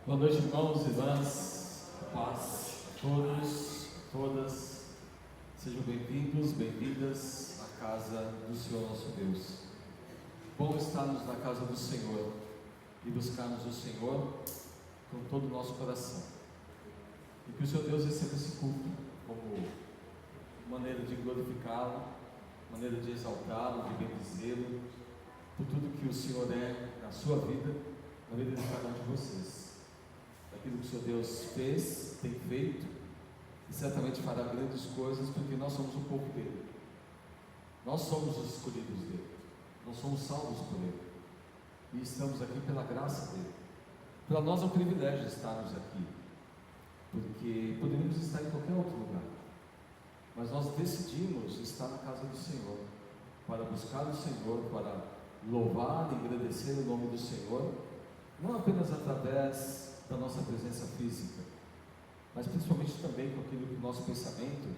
Boa noite, irmãos e irmãs, paz a todos, todas, sejam bem-vindos, bem-vindas à casa do Senhor nosso Deus. Bom estarmos na casa do Senhor e buscarmos o Senhor com todo o nosso coração, e que o Senhor Deus receba esse culto como maneira de glorificá-lo, maneira de exaltá-lo, de bendizê-lo, por tudo que o Senhor é na sua vida, na vida de cada um de vocês. Aquilo que o Senhor Deus fez, tem feito, e certamente fará grandes coisas, porque nós somos o povo dele, nós somos os escolhidos dele, nós somos salvos por ele, e estamos aqui pela graça dele. Para nós é um privilégio estarmos aqui, porque poderíamos estar em qualquer outro lugar, mas nós decidimos estar na casa do Senhor, para buscar o Senhor, para louvar e agradecer o nome do Senhor, não apenas através da nossa presença física, mas principalmente também com aquilo que o nosso pensamento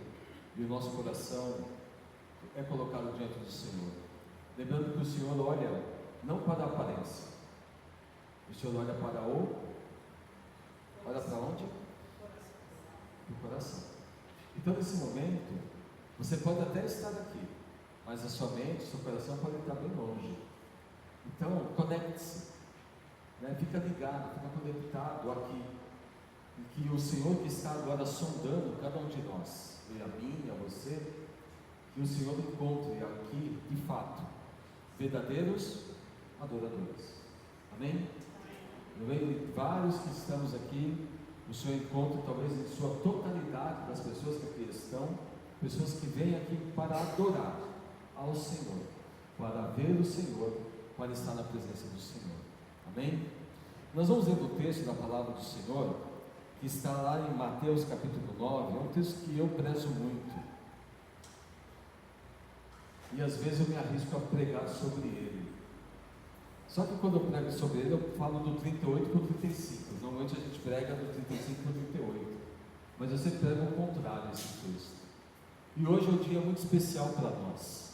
e o nosso coração é colocado diante do Senhor. Lembrando que o Senhor olha não para a aparência, o Senhor olha para onde? O coração. Então nesse momento, você pode até estar aqui, mas a sua mente, o seu coração pode estar bem longe. Então conecte-se, fica ligado, fica conectado aqui, e que o Senhor que está agora sondando cada um de nós, a mim, a você, que o Senhor encontre aqui, de fato, verdadeiros adoradores. Amém? No meio de vários que estamos aqui, o Senhor encontre talvez em sua totalidade das pessoas que aqui estão, pessoas que vêm aqui para adorar ao Senhor, para ver o Senhor, para estar na presença do Senhor. Amém? Nós vamos ler o texto da palavra do Senhor, que está lá em Mateus capítulo 9, é um texto que eu prezo muito, e às vezes eu me arrisco a pregar sobre ele, só que quando eu prego sobre ele, eu falo do 38 para o 35, normalmente a gente prega do 35 para o 38, mas eu sempre prego ao contrário esse texto, e hoje é um dia muito especial para nós,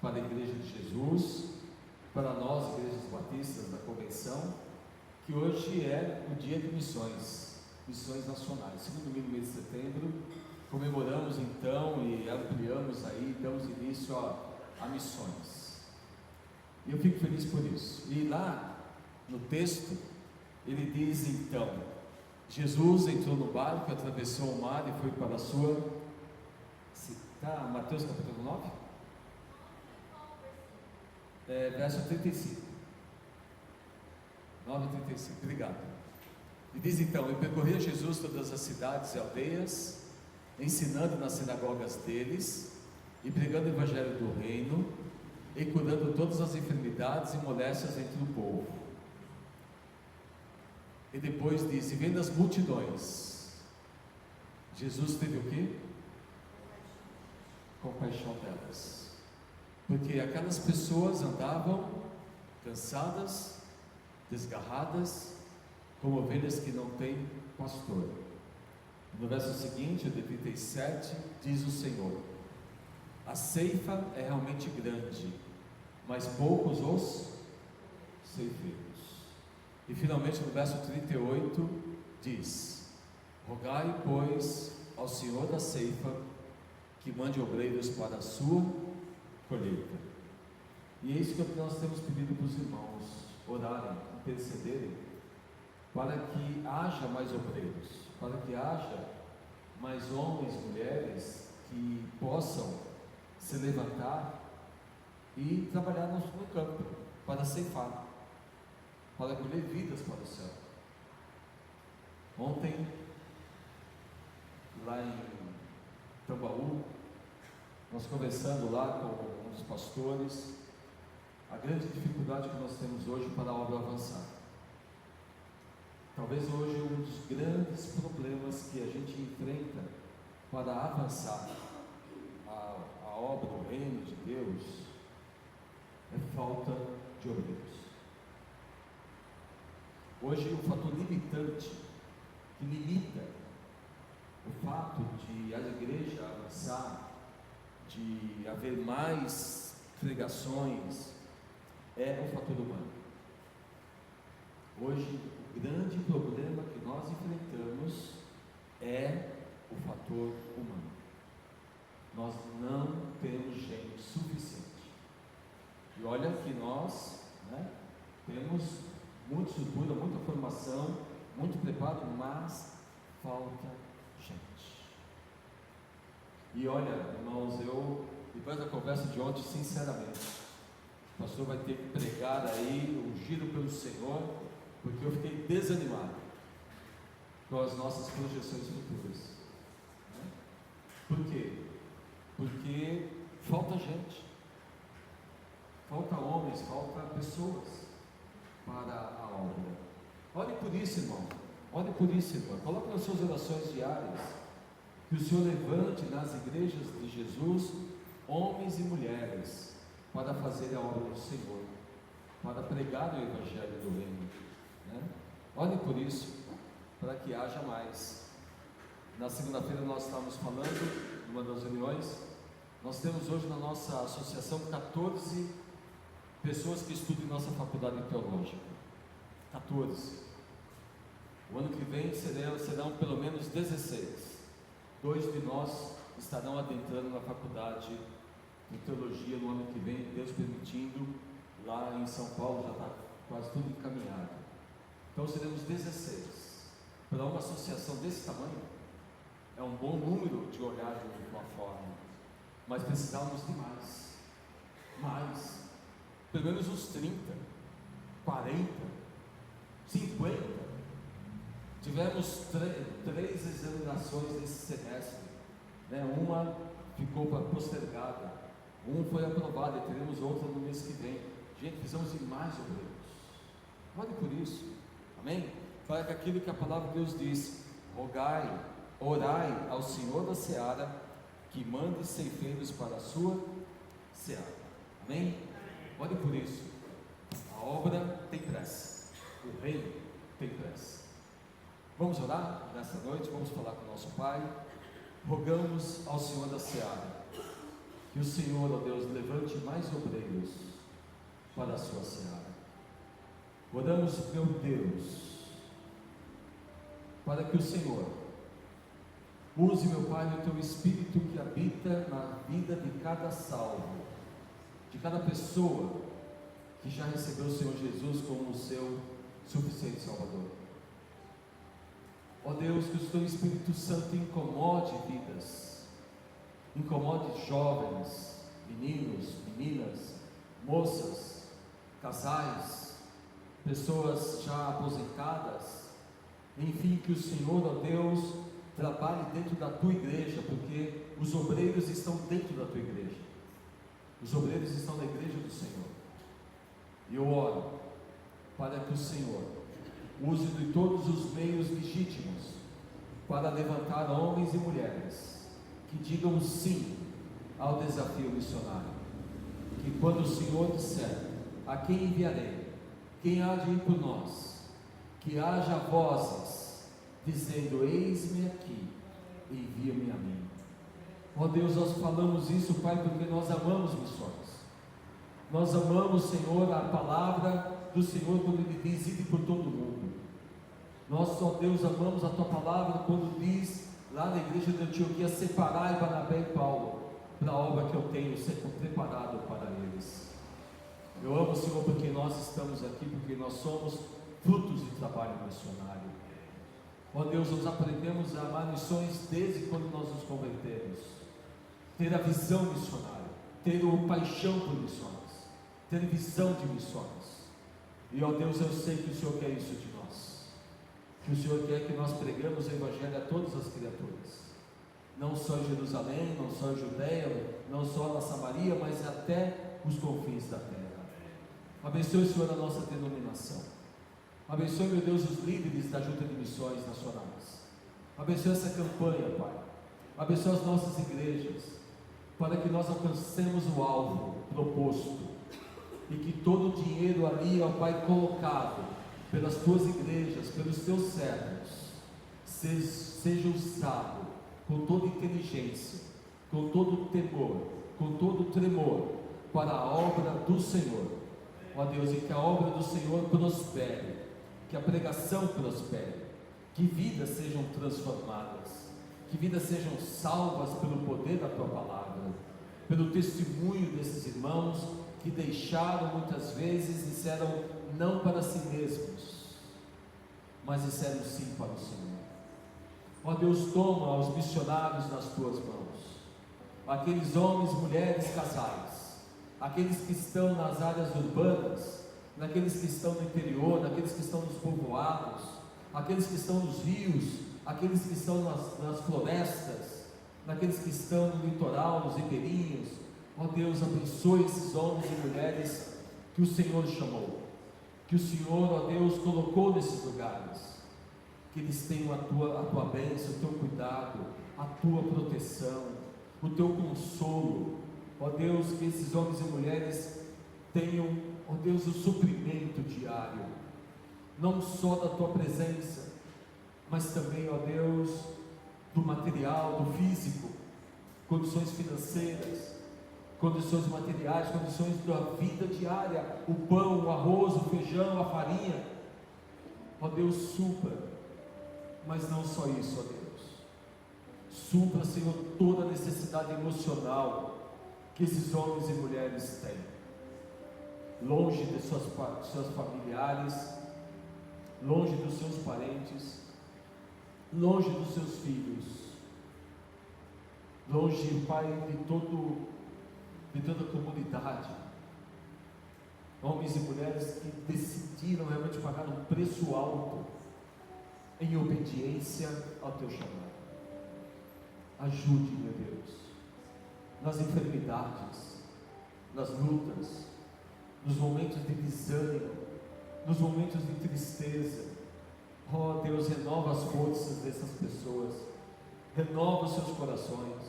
para a Igreja de Jesus, para nós, igrejas batistas da convenção, que hoje é o dia de missões nacionais, segundo domingo do mês de setembro, comemoramos então e ampliamos aí, damos início a missões, e eu fico feliz por isso. E lá no texto, ele diz então, Jesus entrou no barco, atravessou o mar e foi para a sua, Mateus capítulo 9? Verso 35, 9:35, obrigado. E diz então, e percorria Jesus todas as cidades e aldeias, ensinando nas sinagogas deles, e pregando o evangelho do reino, e curando todas as enfermidades e moléstias entre o povo. E depois diz, e vendo as multidões, Jesus teve o quê? Compaixão delas, porque aquelas pessoas andavam cansadas, desgarradas, como ovelhas que não têm pastor. No verso seguinte, de 37, diz o Senhor, a ceifa é realmente grande, mas poucos os ceifeiros. E finalmente no verso 38 diz, rogai pois ao Senhor da ceifa que mande obreiros para a sua colheita. E é isso que nós temos pedido para os irmãos orarem, intercederem, para que haja mais obreiros, para que haja mais homens, mulheres que possam se levantar e trabalhar no campo, para ceifar, para colher vidas para o céu. Ontem, lá em Tambaú, nós conversando lá com um dos pastores, a grande dificuldade que nós temos hoje para a obra avançar. Talvez hoje um dos grandes problemas que a gente enfrenta para avançar a obra do reino de Deus é falta de obreiros. Hoje o fator limitante que limita o fato de a igreja avançar, de haver mais pregações, é o fator humano. Hoje, o grande problema que nós enfrentamos é o fator humano. Nós não temos gente suficiente. E olha que nós, temos muita estrutura, muita formação, muito preparo, mas falta gente. E olha, irmãos, depois da conversa de ontem, sinceramente, o pastor vai ter que pregar aí, ungido pelo Senhor, porque eu fiquei desanimado com as nossas projeções futuras. Por quê? Porque falta gente, falta homens, falta pessoas para a obra. Ore por isso, irmão. Ore por isso, irmão. Coloque nas suas orações diárias que o Senhor levante nas igrejas de Jesus homens e mulheres para fazer a obra do Senhor, para pregar o Evangelho do Reino. Ore por isso, para que haja mais. Na segunda-feira nós estávamos falando, numa das reuniões, nós temos hoje na nossa associação 14 pessoas que estudam em nossa faculdade teológica. 14. O ano que vem serão pelo menos 16. 2 de nós estarão adentrando na faculdade de teologia no ano que vem, Deus permitindo, lá em São Paulo. Já está quase tudo encaminhado. Então seremos 16. Para uma associação desse tamanho, é um bom número de olhar de uma forma, mas precisamos de mais, pelo menos uns 30, 40, 50. Tivemos três examinações nesse semestre, uma ficou postergada, foi aprovado e teremos outra no mês que vem. Gente, precisamos de mais obreiros. Olhe por isso, amém? Para que aquilo que a palavra de Deus diz: rogai, orai ao Senhor da seara, que mande ceifeiros para a sua seara. Amém? Olhe por isso. A obra tem pressa, o reino tem pressa. Vamos orar nessa noite, vamos falar com o nosso Pai. Rogamos ao Senhor da seara que o Senhor, ó Deus, levante mais obreiros para a sua seara. Oramos, meu Deus, para que o Senhor use, meu Pai, o teu Espírito que habita na vida de cada salvo, de cada pessoa que já recebeu o Senhor Jesus como o seu suficiente Salvador. Ó Deus, que o teu Espírito Santo incomode vidas, incomode jovens, meninos, meninas, moças, casais, pessoas já aposentadas, enfim, que o Senhor, ó Deus, trabalhe dentro da tua igreja, porque os obreiros estão dentro da tua igreja, os obreiros estão na igreja do Senhor. E eu oro para que o Senhor use de todos os meios legítimos para levantar homens e mulheres que digam sim ao desafio missionário, que quando o Senhor disser: a quem enviarei, quem há de ir por nós, que haja vozes dizendo: eis-me aqui, envia-me a mim. Ó Deus, nós falamos isso, Pai, porque nós amamos missões. Nós amamos, Senhor, a palavra do Senhor quando Ele diz: ide por todo o mundo. Nós, ó Deus, amamos a Tua palavra quando diz lá na igreja de Antioquia: separai Barnabé e Paulo para a obra que eu tenho preparado para eles. Eu amo, Senhor, porque nós estamos aqui, porque nós somos frutos de trabalho missionário. Ó Deus, nós aprendemos a amar missões desde quando nós nos convertemos, ter a visão missionária, ter a paixão por missões, ter visão de missões. E ó Deus, eu sei que o Senhor quer isso de nós, que o Senhor quer que nós pregamos o Evangelho a todas as criaturas, não só em Jerusalém, não só em Judeia, não só na Samaria, mas até os confins da terra. Abençoe, Senhor, a nossa denominação. Abençoe, meu Deus, os líderes da Junta de Missões Nacionais. Abençoe essa campanha, Pai. Abençoe as nossas igrejas, para que nós alcancemos o alvo proposto, e que todo o dinheiro ali, ó Pai, colocado pelas Tuas igrejas, pelos Teus servos, seja usado com toda inteligência, com todo temor, com todo tremor, para a obra do Senhor. Ó Deus, e que a obra do Senhor prospere, que a pregação prospere, que vidas sejam transformadas, que vidas sejam salvas pelo poder da Tua palavra, pelo testemunho desses irmãos que deixaram muitas vezes, disseram não para si mesmos, mas disseram sim para o Senhor. Ó Deus, toma os missionários nas Tuas mãos, aqueles homens, mulheres, casais, aqueles que estão nas áreas urbanas, naqueles que estão no interior, naqueles que estão nos povoados, aqueles que estão nos rios, aqueles que estão nas florestas, naqueles que estão no litoral, nos ribeirinhos. Ó Deus, abençoe esses homens e mulheres que o Senhor chamou, que o Senhor, ó Deus, colocou nesses lugares, que eles tenham a tua bênção, o teu cuidado, a tua proteção, o teu consolo. Ó Deus, que esses homens e mulheres tenham, ó Deus, o suprimento diário, não só da tua presença, mas também, ó Deus, do material, do físico, condições financeiras, condições materiais, condições da vida diária, o pão, o arroz, o feijão, a farinha. Ó Deus, supra, mas não só isso, ó Deus, supra, Senhor, toda a necessidade emocional que esses homens e mulheres têm, longe de seus familiares, longe dos seus parentes, longe dos seus filhos, longe, Pai, de toda a comunidade, homens e mulheres que decidiram realmente pagar um preço alto em obediência ao Teu chamado. Ajude, meu Deus, nas enfermidades, nas lutas, nos momentos de desânimo, nos momentos de tristeza. Ó Deus, renova as forças dessas pessoas, renova os seus corações,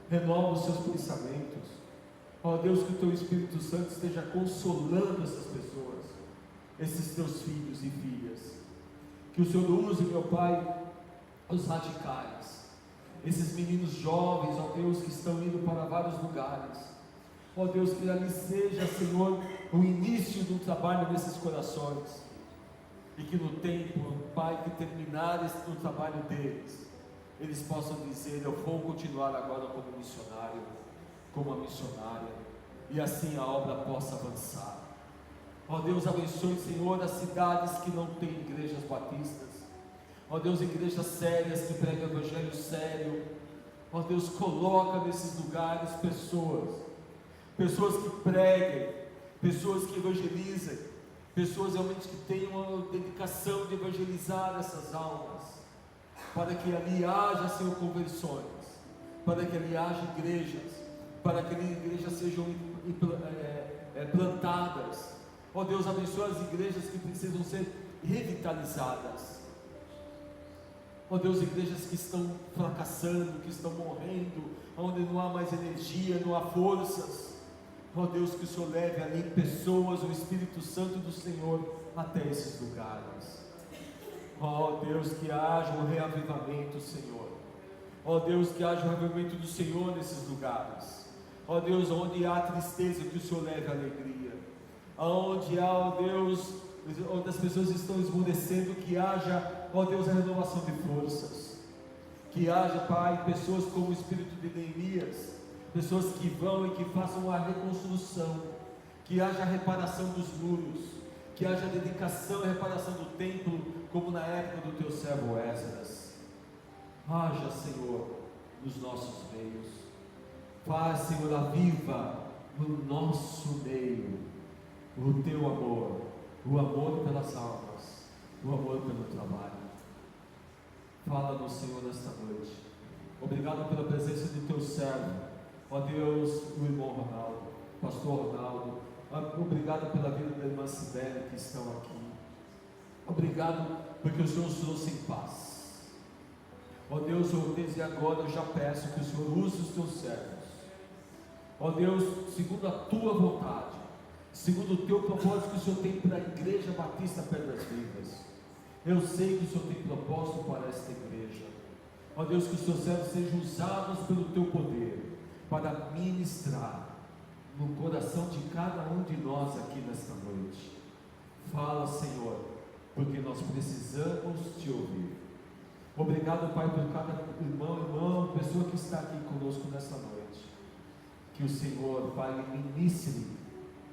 renova os seus pensamentos. Ó Deus, que o Teu Espírito Santo esteja consolando essas pessoas, esses Teus filhos e filhas. Que o Senhor use, meu Pai, os radicais, esses meninos jovens, ó Deus, que estão indo para vários lugares. Ó Deus, que ali seja, Senhor, o início do trabalho desses corações, e que no tempo, Pai, que terminar o trabalho deles, eles possam dizer: eu vou continuar agora como missionário, como a missionária, e assim a obra possa avançar. Ó Deus, abençoe, Senhor, as cidades que não têm igrejas batistas. Ó Deus, igrejas sérias que pregam o evangelho sério. Ó Deus, coloca nesses lugares pessoas que preguem, pessoas que evangelizem, pessoas realmente que tenham a dedicação de evangelizar essas almas, para que ali haja, Senhor, conversões, para que ali haja igrejas, para que ali igrejas sejam plantadas. Ó Deus, abençoa as igrejas que precisam ser revitalizadas. Ó Deus, igrejas que estão fracassando, que estão morrendo, onde não há mais energia, não há forças. Ó Deus, que o Senhor leve ali pessoas, o Espírito Santo do Senhor, até esses lugares. Ó Deus, que haja um reavivamento, Senhor. Ó Deus, que haja um reavivamento do Senhor nesses lugares. Ó Deus, onde há tristeza, que o Senhor leve alegria. Onde há, ó Deus, onde as pessoas estão esmudecendo, que haja, ó Deus, a renovação de forças. Que haja, Pai, pessoas como o espírito de Neemias, pessoas que vão e que façam a reconstrução, que haja a reparação dos muros, que haja a dedicação e reparação do templo, como na época do Teu servo Esdras. Haja, Senhor, nos nossos meios. Faz, Senhor, aviva no nosso meio o Teu amor, o amor pelas almas, o amor pelo trabalho. Fala-nos, Senhor, nesta noite. Obrigado pela presença de Teu servo, ó Deus, o irmão Ronaldo, pastor Ronaldo. Obrigado pela vida da irmã Sibeli que estão aqui. Obrigado porque o Senhor nos trouxe em paz. Ó Deus, desde agora eu já peço que o Senhor use os Teus servos. Ó Deus, segundo a Tua vontade, segundo o Teu propósito que o Senhor tem para a Igreja Batista Pedras Vivas. Eu sei que o Senhor tem propósito para esta igreja. Ó Deus, que os Teus servos sejam usados pelo Teu poder para ministrar no coração de cada um de nós aqui nesta noite. Fala, Senhor, porque nós precisamos te ouvir. Obrigado, Pai, por cada irmão, pessoa que está aqui conosco nessa noite. Que o Senhor, Pai, inicie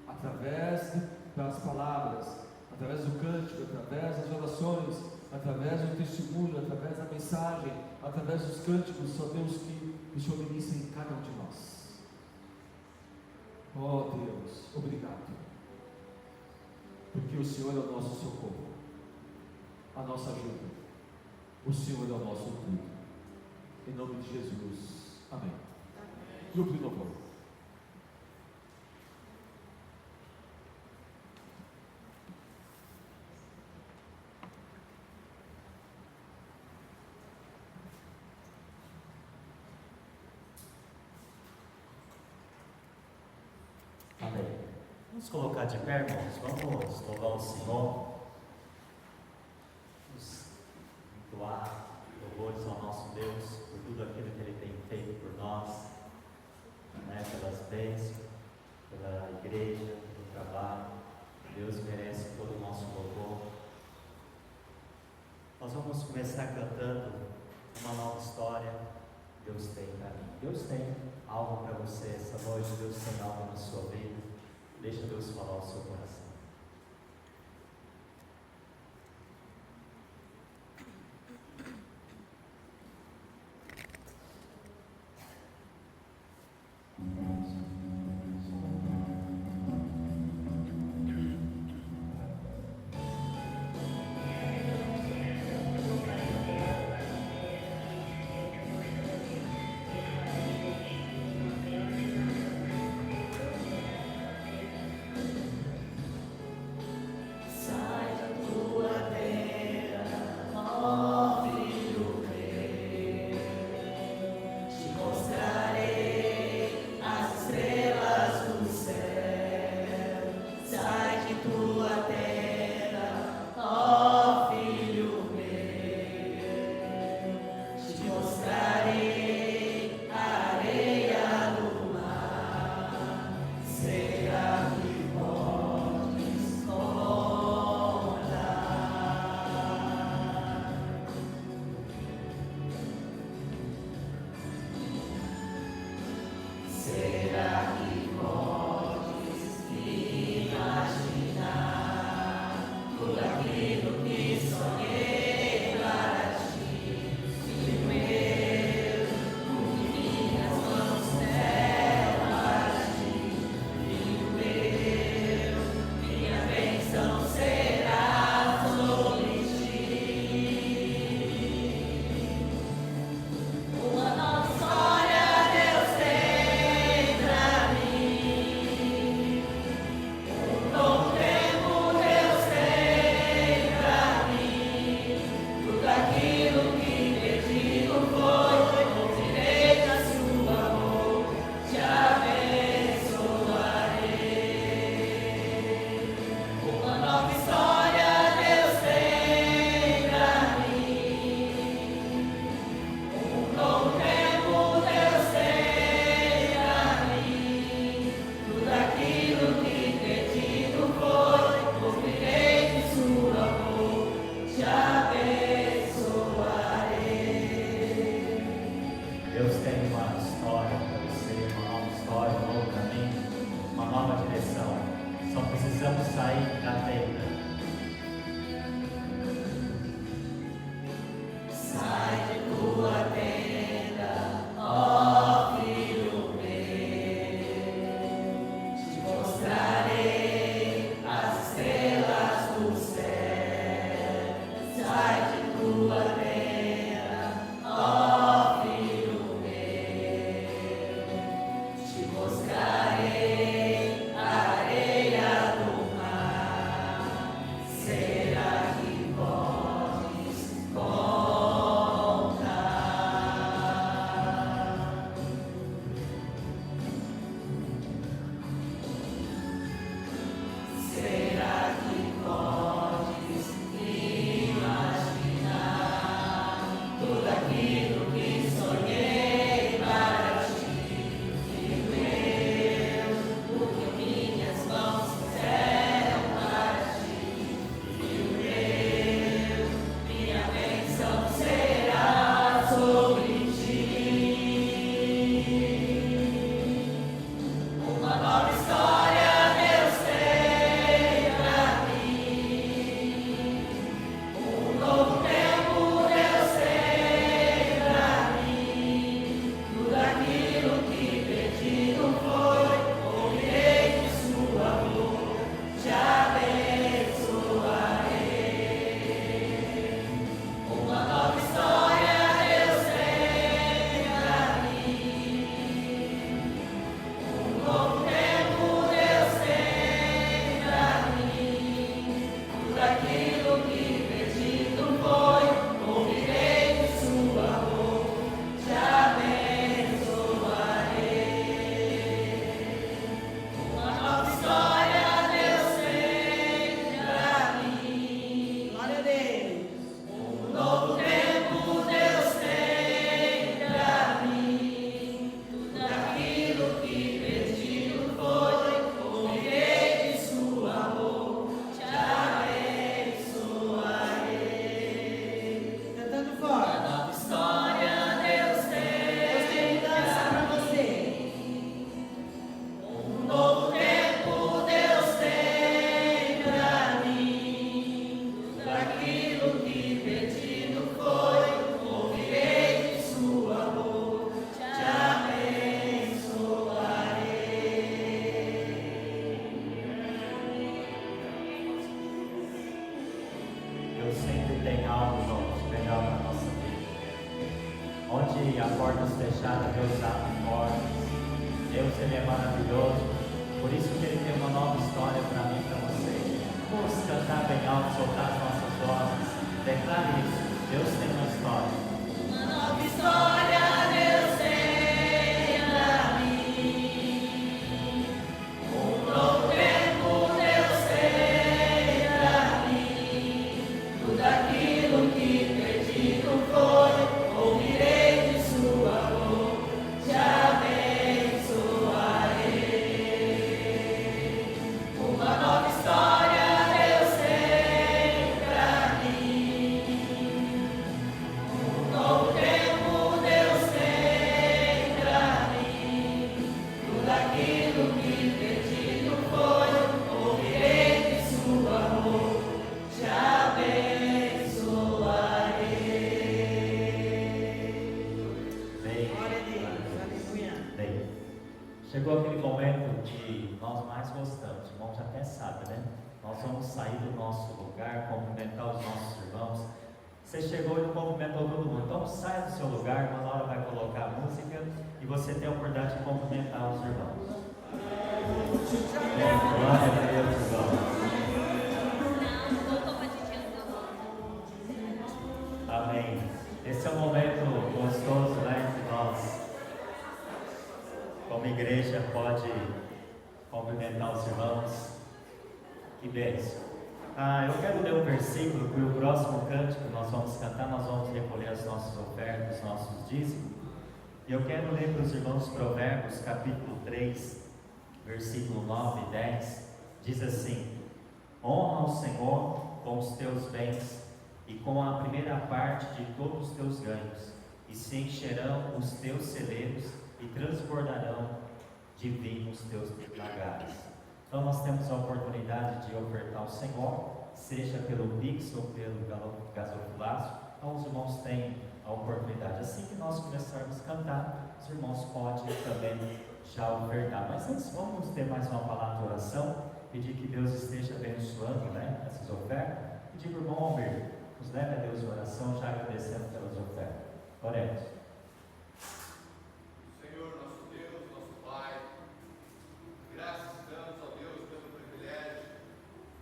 através das palavras, através do cântico, através das orações, através do testemunho, através da mensagem, através dos cânticos, só Deus, que o Senhor inicie em cada um de nós. Oh Deus, obrigado, porque o Senhor é o nosso socorro, a nossa ajuda, o Senhor é o nosso tudo. Em nome de Jesus, amém. Grupo de louvor. Amém. Vamos colocar de pé, irmãos. Vamos louvar o Senhor. Vamos doar louvores ao nosso Deus por tudo aquilo que Ele tem feito por nós, né? Pelas bênçãos, pela igreja, pelo trabalho. Deus merece todo o nosso louvor. Nós vamos começar cantando uma nova história. Deus tem para mim. Deus tem algo para você essa noite. Deus tem algo na sua vida. Deixa Deus falar ao seu coração. onde há portas fechadas, Deus abre portas. Deus, Ele é maravilhoso, por isso que Ele tem uma nova história para mim e para você. Vamos cantar bem alto, soltar as nossas vozes, declare isso, Deus tem uma história. Uma nova história, Deus tem pra mim. Um novo tempo, Deus tem pra mim. Tudo aquilo que perdido foi, ouvirei de sua boca, te abençoarei. Uma nova história, Deus tem pra mim. Um novo tempo, Deus tem pra mim. Tudo aquilo que perdido foi, ouvirei de sua boca, te abençoarei. Bem, Glória a Deus, aleluia. bem. Chegou aquele momento que nós mais gostamos, o irmão já até sabe, né? Nós vamos sair do nosso lugar, cumprimentar os nossos irmãos. Você chegou e cumprimentou todo mundo, então saia do seu lugar, uma hora vai colocar a música e você tem a oportunidade de cumprimentar os irmãos. Bem, glória a Deus, irmãos. Amém. Esse é um momento gostoso, né? Que nós, como igreja, pode cumprimentar os irmãos. Que bênção. Eu quero ler um versículo para o próximo cântico que nós vamos cantar. Nós vamos recolher as nossas ofertas, os nossos dízimos. E eu quero ler para os irmãos Provérbios, capítulo 3, versículo 9 e 10. Diz assim: honra o Senhor com os teus bens e com a primeira parte de todos os teus ganhos, e se encherão os teus celeiros e transbordarão de vinho os teus lagares. Então nós temos a oportunidade de ofertar ao Senhor, seja pelo Pix ou pelo gasofilácio. Então os irmãos têm a oportunidade. Assim que nós começarmos a cantar, os irmãos podem também já ofertar. Mas antes vamos ter mais uma palavra de oração, pedir que Deus esteja abençoando, né, essas ofertas. Pedir para o irmão Almir, nos leve a Deus em oração, já agradecendo pelas ofertas. Oremos. Senhor, nosso Deus, nosso Pai, graças damos ao Deus pelo privilégio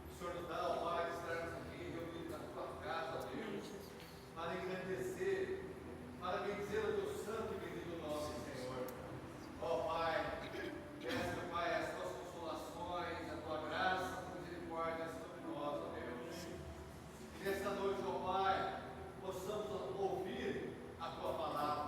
que o Senhor nos dá, ó Pai, de estarmos aqui reunidos na tua casa, ó Deus, para engrandecer, para bendizer o teu santo e bendito nome, Senhor. Ó Pai, peço, meu Pai, as tuas consolações, a tua graça, a tua misericórdia sobre nós, ó Deus. Que nesta noite, ó Pai, possamos ouvir a tua palavra.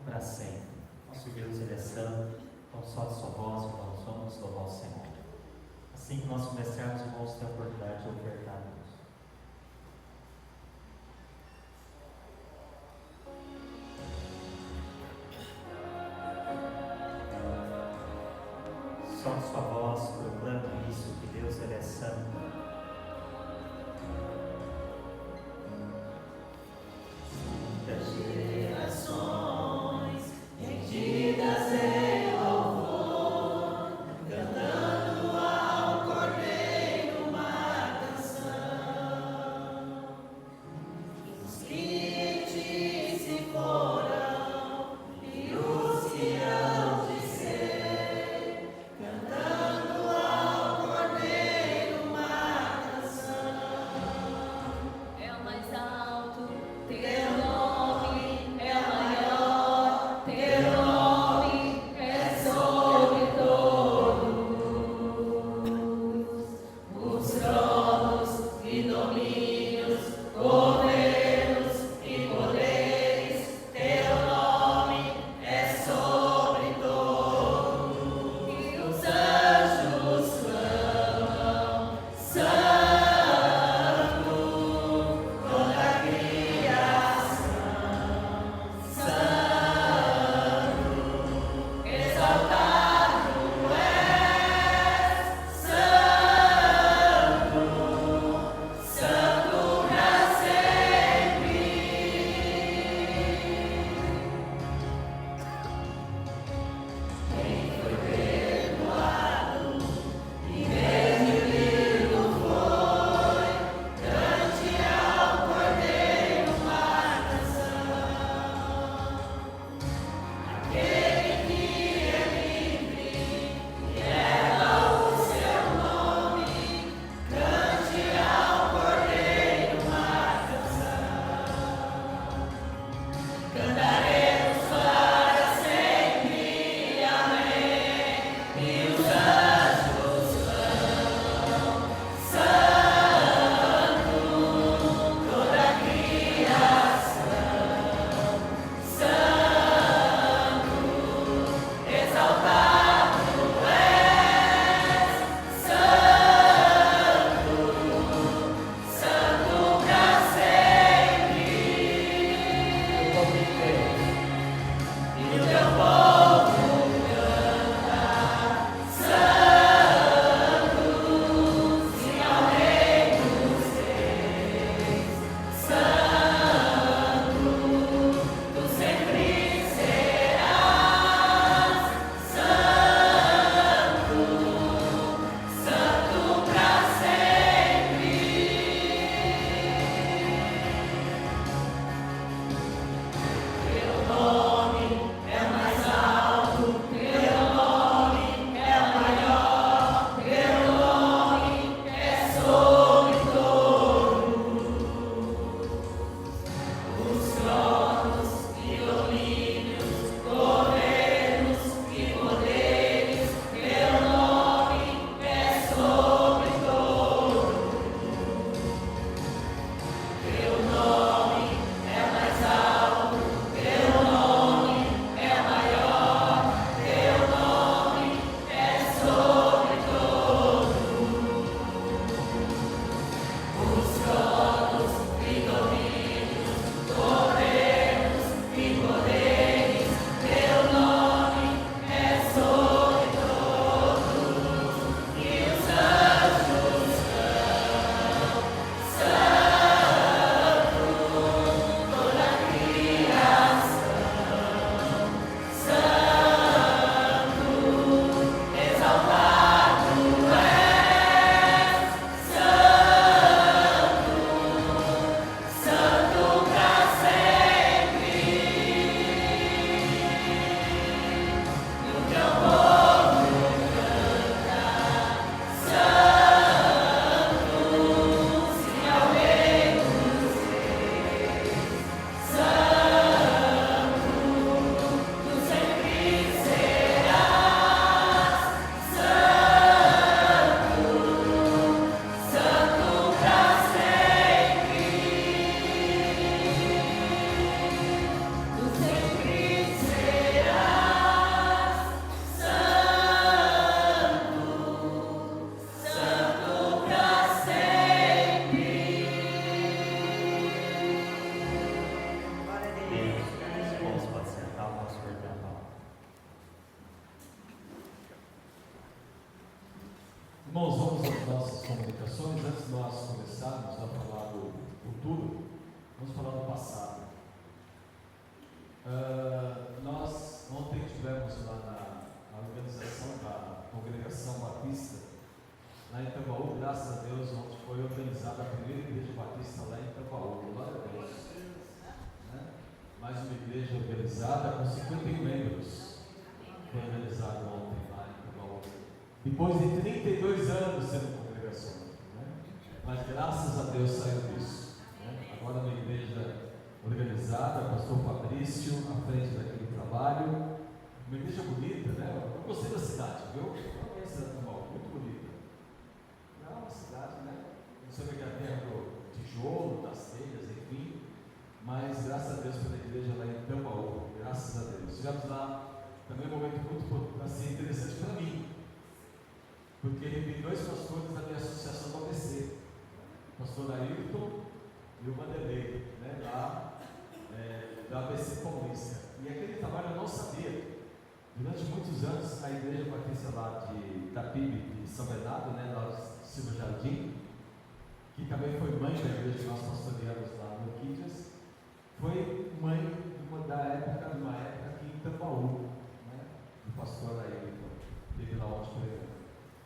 para sempre. Nosso Deus, Ele é santo, então só de sua voz, irmãos, vamos louvar o Senhor. Assim que nós começarmos, irmãos, ter a oportunidade de ofertar a Deus. Só de sua voz, proclame isso, que Deus, Ele é santo. Gerações rendidas em louvor, cantando ao Cordeiro uma canção. as nossas comunicações, antes de nós começarmos a falar do futuro, vamos falar do passado. Nós ontem tivemos lá na organização da Congregação Batista, lá em Tambaú. Graças a Deus, ontem foi organizada a primeira igreja batista lá em Tambaú. Glória a Deus. Né? Mais uma igreja organizada com 51 membros. Foi organizada ontem lá em Tambaú. Depois de 32 anos sendo congregação. Né? Mas graças a Deus saiu disso. Né? Agora uma igreja organizada, pastor Fabrício, à frente daquele trabalho. Uma igreja bonita, né? Eu gostei da cidade, viu? Eu conheço a Tambaú, muito bonita. É uma cidade, né? Não sei o que é a terra do tijolo, das telhas, enfim. Mas graças a Deus pela igreja lá em Tambaú, graças a Deus. Tivemos lá também um momento muito assim, interessante para mim, porque revi dois pastores da minha associação do ABC, o pastor Ailton e o Vanderlei, né? Lá da ABC Paulista. E aquele trabalho eu não sabia. Durante muitos anos, a igreja batista lá da PIB de São Bernardo, né, lá de Silva Jardim, que também foi mãe da igreja que nós pastoreamos lá no Quídias, foi mãe de uma época aqui em Tambaú, né, do pastor Ailton, que teve lá onde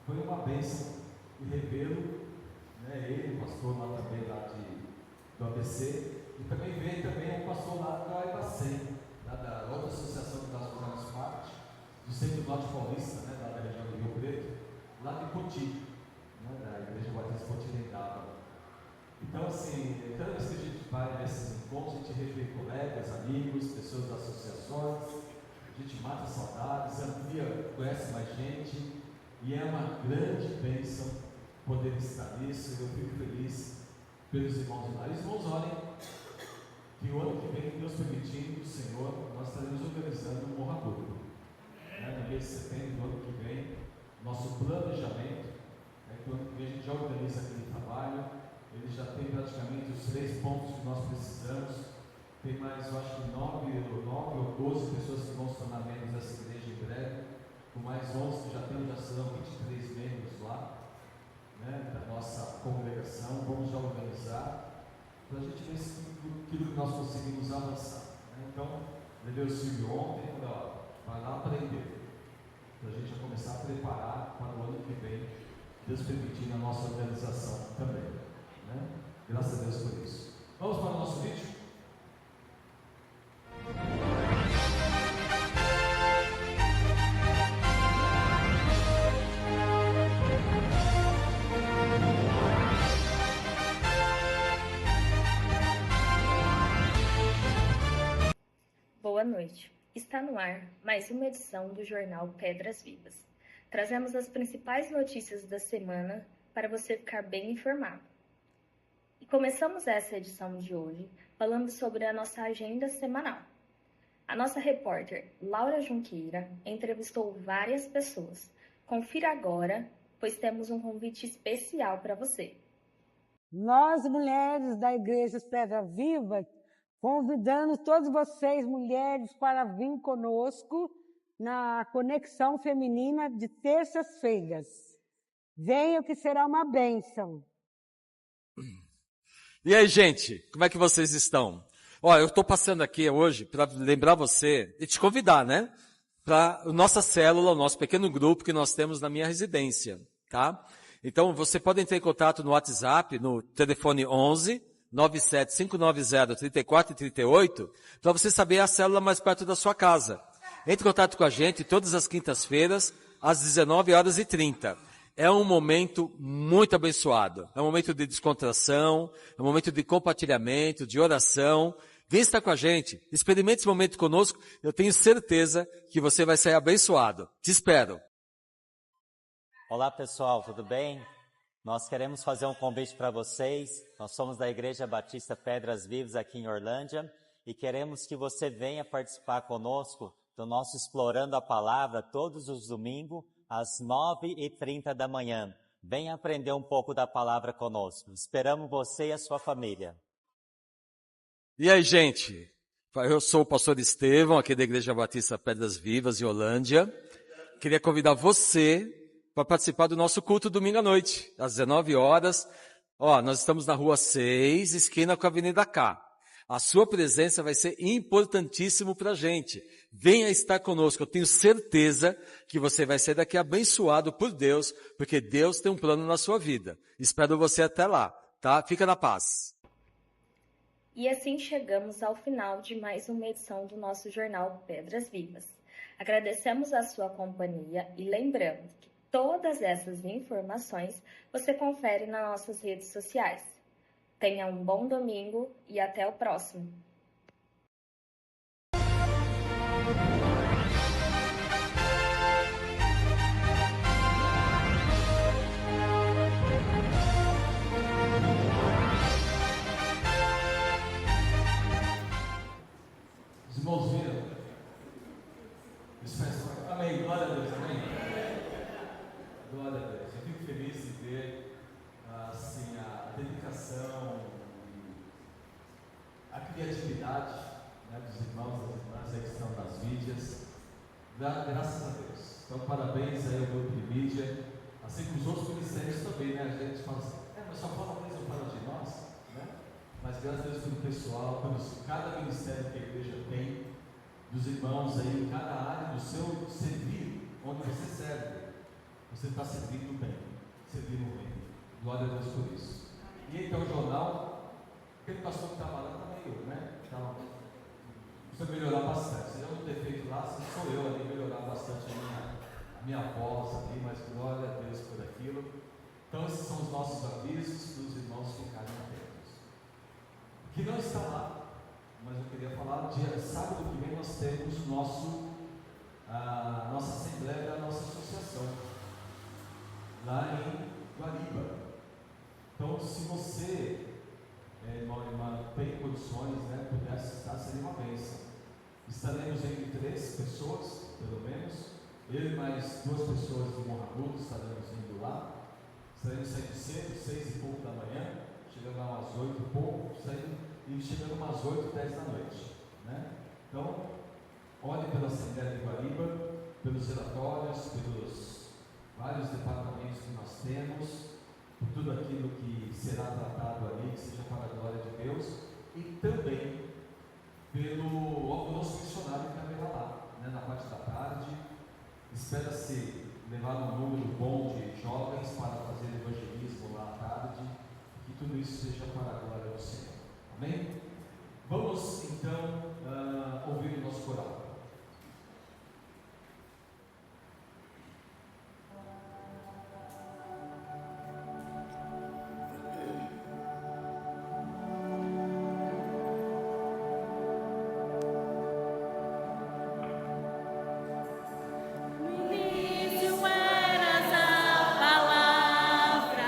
foi uma bênção e revê-lo, né, ele, o pastor lá também do ABC, e também veio também um pastor lá da Aibacém, da outra associação que nós fazemos parte, do Centro Norte Paulista, né, lá da região do Rio Preto, lá de Poti, né, da Igreja Batista Potirendaba. Então, assim, cada vez que a gente vai nesses encontros, a gente revê colegas, amigos, pessoas das associações, a gente mata saudades, amplia, conhece mais gente, e é uma grande bênção poder estar nisso. Eu fico feliz pelos irmãos lá. Os irmãos orem que o ano que vem, Deus permitindo, Senhor, nós estaremos organizando um Morra Público. No mês de setembro do ano que vem, nosso planejamento é que o ano que vem a gente já organiza aquele trabalho. Ele já tem praticamente os 3 pontos que nós precisamos. Tem mais, eu acho que 9 ou 12 pessoas que vão se tornar membros dessa igreja em breve, com mais 11 que já temos, já serão 23 membros lá, né, da nossa congregação. Vamos já organizar para a gente ver aquilo que nós conseguimos avançar. Né? Então, levei o Silvio ontem e falei, ó, vai lá aprender, para a gente já começar a preparar para o ano que vem, Deus permitindo a nossa organização também. Né? Graças a Deus por isso. Vamos para o nosso vídeo? Boa noite. Está no ar mais uma edição do jornal Pedras Vivas. Trazemos as principais notícias da semana para você ficar bem informado. E começamos essa edição de hoje falando sobre a nossa agenda semanal. A nossa repórter Laura Junqueira entrevistou várias pessoas. Confira agora, pois temos um convite especial para você. Nós, mulheres da Igreja Pedra Viva, convidamos todos vocês, mulheres, para vir conosco na Conexão Feminina de terças-feiras. Venham que será uma bênção. E aí, gente, como é que vocês estão? Ó, eu estou passando aqui hoje para lembrar você e te convidar, né? Para a nossa célula, o nosso pequeno grupo que nós temos na minha residência, tá? Então, você pode entrar em contato no WhatsApp, no telefone 11 97590 3438, para você saber a célula mais perto da sua casa. Entre em contato com a gente todas as quintas-feiras, às 19h30. É um momento muito abençoado. É um momento de descontração, é um momento de compartilhamento, de oração. Vem estar com a gente, experimente esse momento conosco. Eu tenho certeza que você vai sair abençoado. Te espero. Olá pessoal, tudo bem? Nós queremos fazer um convite para vocês. Nós somos da Igreja Batista Pedras Vivas aqui em Orlândia e queremos que você venha participar conosco do nosso Explorando a Palavra todos os domingos às 9h30 da manhã. Venha aprender um pouco da palavra conosco. Esperamos você e a sua família. E aí, gente? Eu sou o pastor Estevão, aqui da Igreja Batista Pedras Vivas, em Orlândia. Queria convidar você para participar do nosso culto domingo à noite, às 19 horas. Ó, nós estamos na Rua 6, esquina com a Avenida K. A sua presença vai ser importantíssimo para a gente. Venha estar conosco. Eu tenho certeza que você vai sair daqui abençoado por Deus, porque Deus tem um plano na sua vida. Espero você até lá, tá? Fica na paz. E assim chegamos ao final de mais uma edição do nosso jornal Pedras Vivas. Agradecemos a sua companhia e lembramos que todas essas informações você confere nas nossas redes sociais. Tenha um bom domingo e até o próximo. Os irmãos viram? Amém. Glória a Deus. Amém. Glória a Deus. Eu fico feliz de ver assim, a dedicação, a criatividade, né, dos irmãos e das irmãs aí que estão nas mídias. Graças a Deus. Então, parabéns aí ao grupo de mídia, assim como os outros ministérios também, né? A gente fala assim, mas só fala mais ou fala de nós, né? Mas graças a Deus pelo pessoal, cada ministério que a igreja tem, dos irmãos aí em cada área do seu servir, onde você serve, você está servindo bem, servindo bem. Glória a Deus por isso. E então o jornal, aquele pastor que estava lá está meio, né? Então, precisa melhorar bastante. Se não ter feito lá, sou eu ali melhorar bastante a minha voz ali, mas glória a Deus por aquilo. Então esses são os nossos avisos para os irmãos ficarem atentos. Que não está lá, mas eu queria falar, dia sábado que vem nós temos a nossa assembleia da nossa associação, lá em Guariba. Então, se você, irmão e irmã, tem condições, né, puder assistir, seria uma bênção. Estaremos entre 3 pessoas, pelo menos, eu e mais 2 pessoas do Morragudo estaremos indo lá. Estaremos saindo cedo, 6 e pouco da manhã, chegando lá umas 8 e pouco, e chegando umas 8, 10 da noite, né? Então, olhe pela Assembleia de Guariba, pelos relatórios, pelos vários departamentos que nós temos, por tudo aquilo que será tratado ali, que seja para a glória de Deus, e também pelo almoço missionário que haverá lá, né? Na parte da tarde. Espera-se levar um número bom de jovens para fazer evangelismo lá à tarde, que tudo isso seja para a glória do Senhor. Amém? Vamos então ouvir o nosso coral. No início eras a palavra,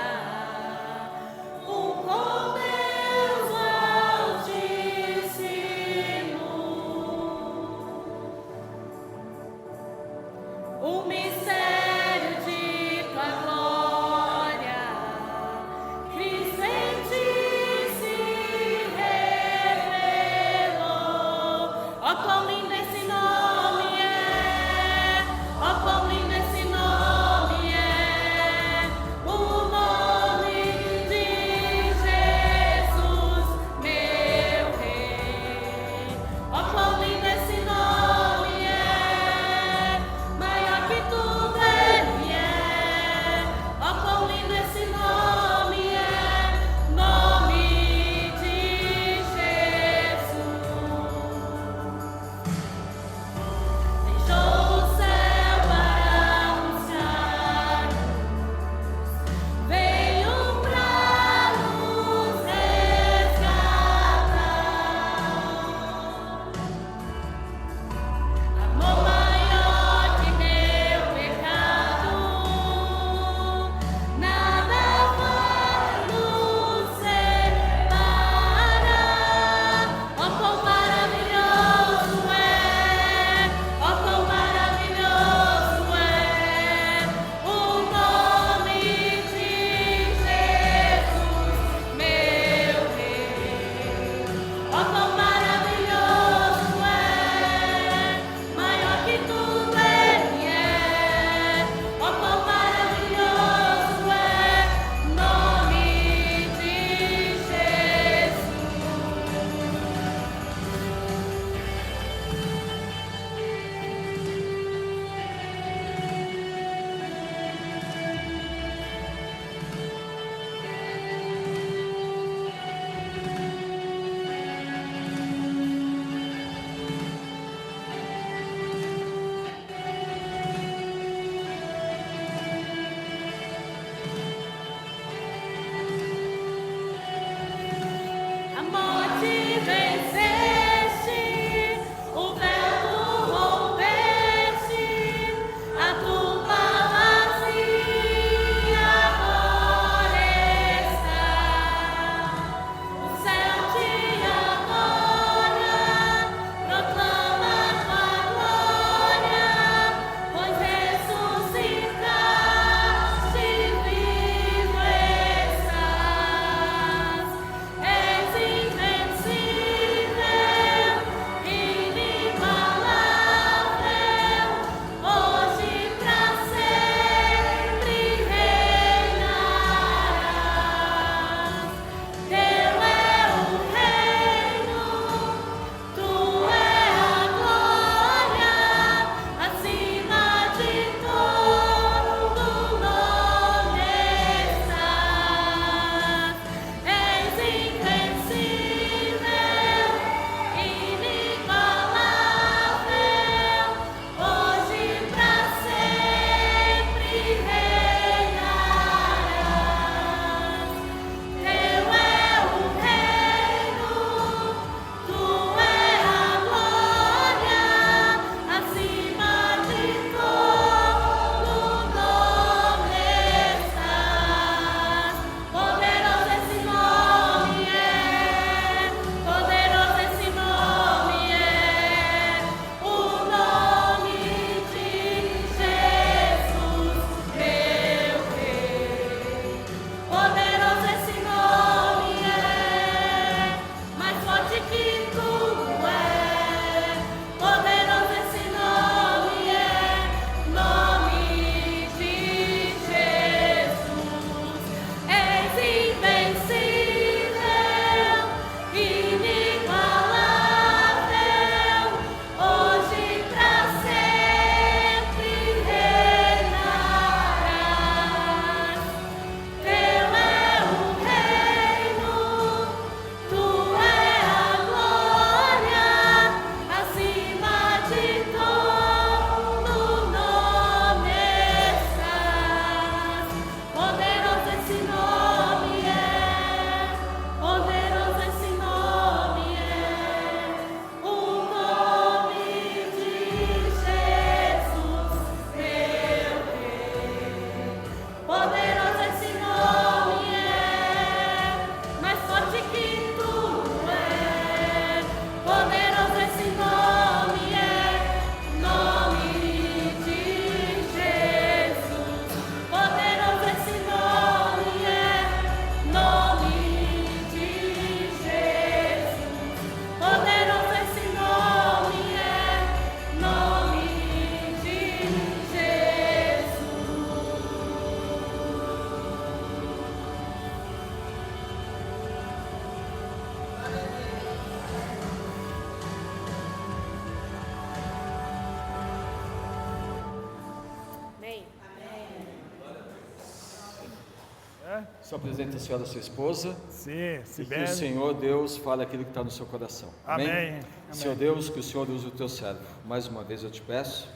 Se apresenta a senhora, sua esposa. Sim, E que o Sibeli. Senhor Deus fale aquilo que está no seu coração. Amém. Senhor Deus, que o Senhor use o teu servo. Mais uma vez eu te peço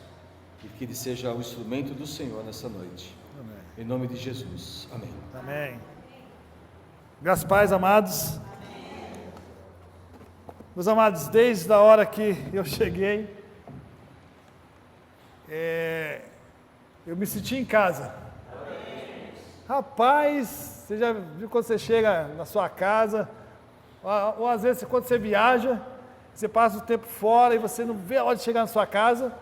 e que ele seja o instrumento do Senhor nessa noite. Amém. Em nome de Jesus. Amém. Amém. Graças a paz, amados. Meus amados, desde a hora que eu cheguei, eu me senti em casa. Rapaz, você já viu quando você chega na sua casa, ou às vezes quando você viaja, você passa o tempo fora e você não vê a hora de chegar na sua casa,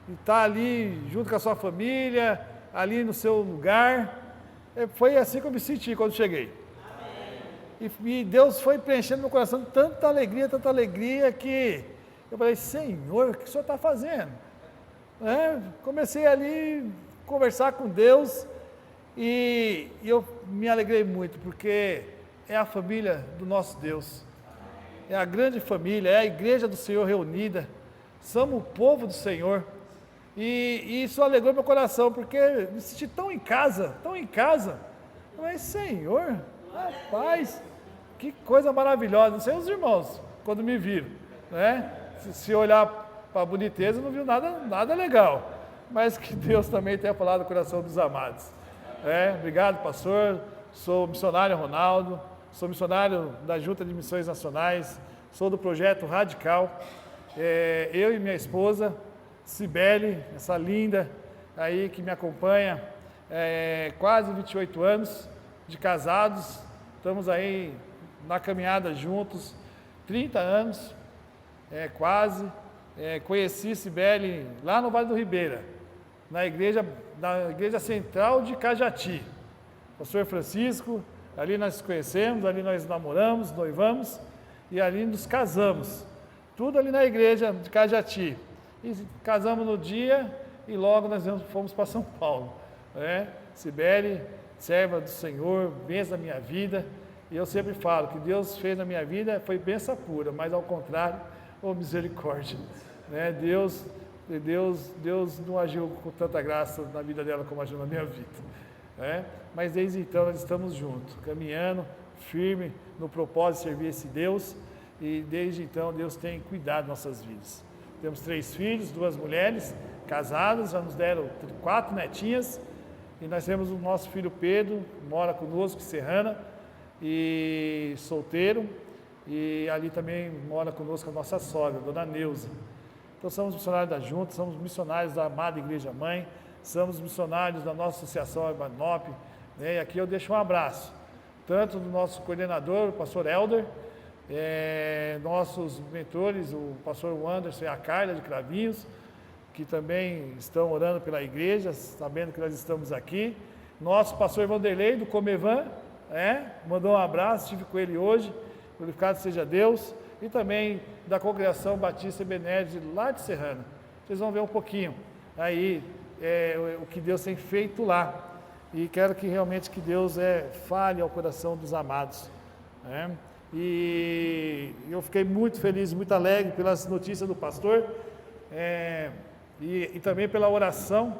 e está ali junto com a sua família, ali no seu lugar. Foi assim que eu me senti quando cheguei. E Deus foi preenchendo meu coração de tanta alegria, que eu falei, Senhor, o que o Senhor está fazendo? Comecei ali a conversar com Deus, e eu me alegrei muito, porque é a família do nosso Deus, é a grande família, é a igreja do Senhor reunida, somos o povo do Senhor, e isso alegrou meu coração, porque me senti tão em casa, eu falei, Senhor, rapaz, que coisa maravilhosa. Não sei os irmãos, quando me viram, né? Se olhar para a boniteza, não viu nada legal. Mas que Deus também tenha falado no coração dos amados. Obrigado, pastor. Sou missionário Ronaldo, sou missionário da Junta de Missões Nacionais, sou do projeto Radical. Eu e minha esposa, Sibeli, essa linda aí que me acompanha, quase 28 anos de casados, estamos aí na caminhada juntos, 30 anos, quase. Conheci Sibeli lá no Vale do Ribeira, na igreja central de Cajati. Pastor Francisco, ali nós nos conhecemos, ali nós namoramos, noivamos e ali nos casamos. Tudo ali na igreja de Cajati. E casamos no dia e logo nós fomos para São Paulo. Sibeli, serva do Senhor, bênção na minha vida. E eu sempre falo que Deus fez na minha vida foi bênção pura, mas ao contrário, misericórdia. Deus não agiu com tanta graça na vida dela como agiu na minha vida. Mas desde então nós estamos juntos, caminhando firme no propósito de servir esse Deus. E desde então Deus tem cuidado de nossas vidas. Temos 3 filhos, 2 mulheres, casadas, já nos deram 4 netinhas. E nós temos o nosso filho Pedro, que mora conosco em Serrana, e solteiro, e ali também mora conosco a nossa sogra, a dona Neuza. Então somos missionários da Junta, somos missionários da amada Igreja Mãe, somos missionários da nossa associação Urbanop, e aqui eu deixo um abraço, tanto do nosso coordenador, o pastor Helder, nossos mentores, o pastor Anderson e a Carla de Cravinhos, que também estão orando pela igreja, sabendo que nós estamos aqui, nosso pastor Vanderlei do Comevan, mandou um abraço, estive com ele hoje, glorificado seja Deus, e também da Congregação Batista Benedito lá de Serrana. Vocês vão ver um pouquinho aí o que Deus tem feito lá, e quero que realmente que Deus fale ao coração dos amados. E eu fiquei muito feliz, muito alegre pelas notícias do pastor, e também pela oração,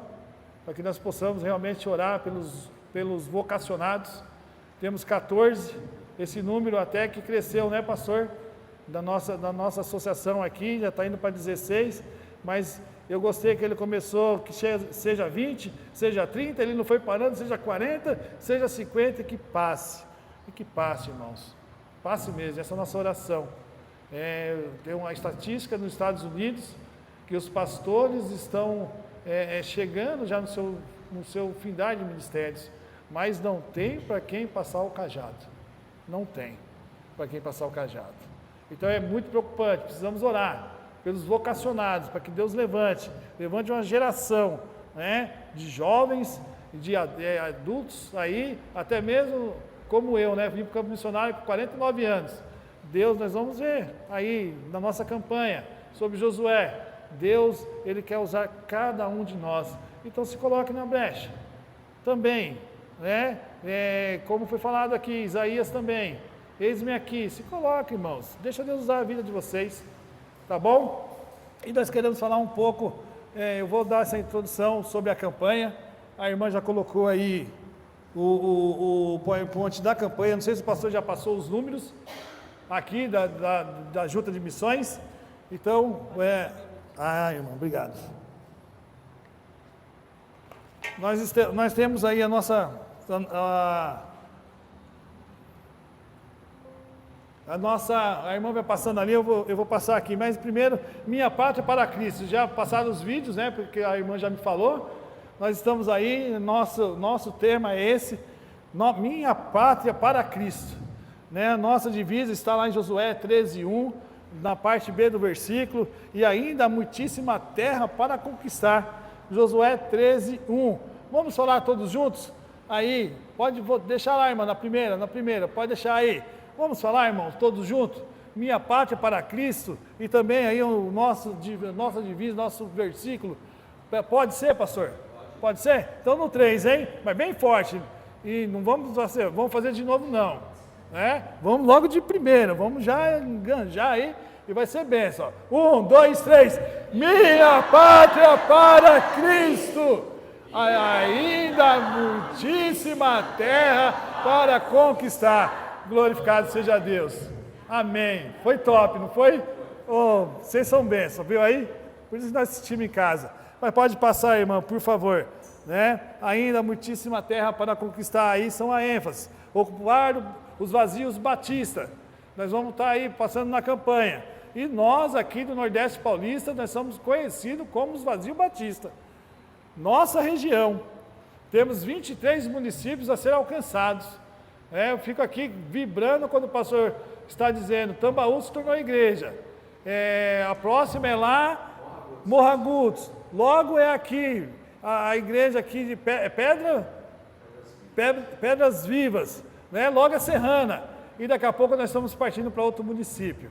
para que nós possamos realmente orar pelos vocacionados. Temos 14, esse número até que cresceu, né, pastor? Da nossa associação aqui, já está indo para 16, mas eu gostei que ele começou, que seja 20, seja 30, ele não foi parando, seja 40, seja 50, e que passe, irmãos, passe mesmo, essa é a nossa oração. Tem uma estatística nos Estados Unidos, que os pastores estão chegando já no seu findar de ministérios, mas não tem para quem passar o cajado. Não tem para quem passar o cajado. Então é muito preocupante, precisamos orar pelos vocacionados, para que Deus levante uma geração, de jovens, de adultos aí, até mesmo como eu, vim para o campo missionário com 49 anos. Deus, nós vamos ver aí na nossa campanha sobre Josué, Deus, Ele quer usar cada um de nós. Então se coloque na brecha também, como foi falado aqui, Isaías também, eis-me aqui, se coloque, irmãos, deixa Deus usar a vida de vocês, tá bom? E nós queremos falar um pouco, eu vou dar essa introdução sobre a campanha, a irmã já colocou aí o PowerPoint da campanha. Não sei se o pastor já passou os números aqui da Junta de Missões. Então, irmão, obrigado. Nós temos aí a irmã vai passando ali, eu vou passar aqui, mas primeiro, Minha Pátria para Cristo. Já passaram os vídeos, né, porque a irmã já me falou. Nós estamos aí, nosso tema é esse, Minha Pátria para Cristo. Né? Nossa divisa está lá em Josué 13:1, na parte B do versículo, e ainda há muitíssima terra para conquistar. Josué 13:1. Vamos falar todos juntos? Aí, vou deixar lá, irmã, na primeira, pode deixar aí. Vamos falar, irmãos, todos juntos? Minha Pátria para Cristo, e também aí nossa divisa, nosso versículo. Pode ser, pastor? Pode ser? Então no 3, hein? Mas bem forte. E não vamos fazer de novo não. Né? Vamos logo de primeira, vamos já enganjar aí, e vai ser bênção. 1, 2, 3. Minha Pátria para Cristo, ainda muitíssima terra para conquistar. Glorificado seja Deus. Amém. Foi top, não foi? Oh, vocês são bênçãos, viu aí? Por isso nós assistimos em casa. Mas pode passar, irmã, por favor. Né? Ainda muitíssima terra para conquistar. Aí são a ênfase. Ocupar os vazios batistas. Nós vamos estar aí passando na campanha. E nós aqui do Nordeste Paulista, nós somos conhecidos como os vazios batistas. Nossa região. Temos 23 municípios a ser alcançados. Eu fico aqui vibrando quando o pastor está dizendo, Tambaú se tornou igreja. A próxima é lá, Morro Agudos. Logo é aqui, a igreja aqui de Pedras Vivas. Né? Logo é Serrana. E daqui a pouco nós estamos partindo para outro município.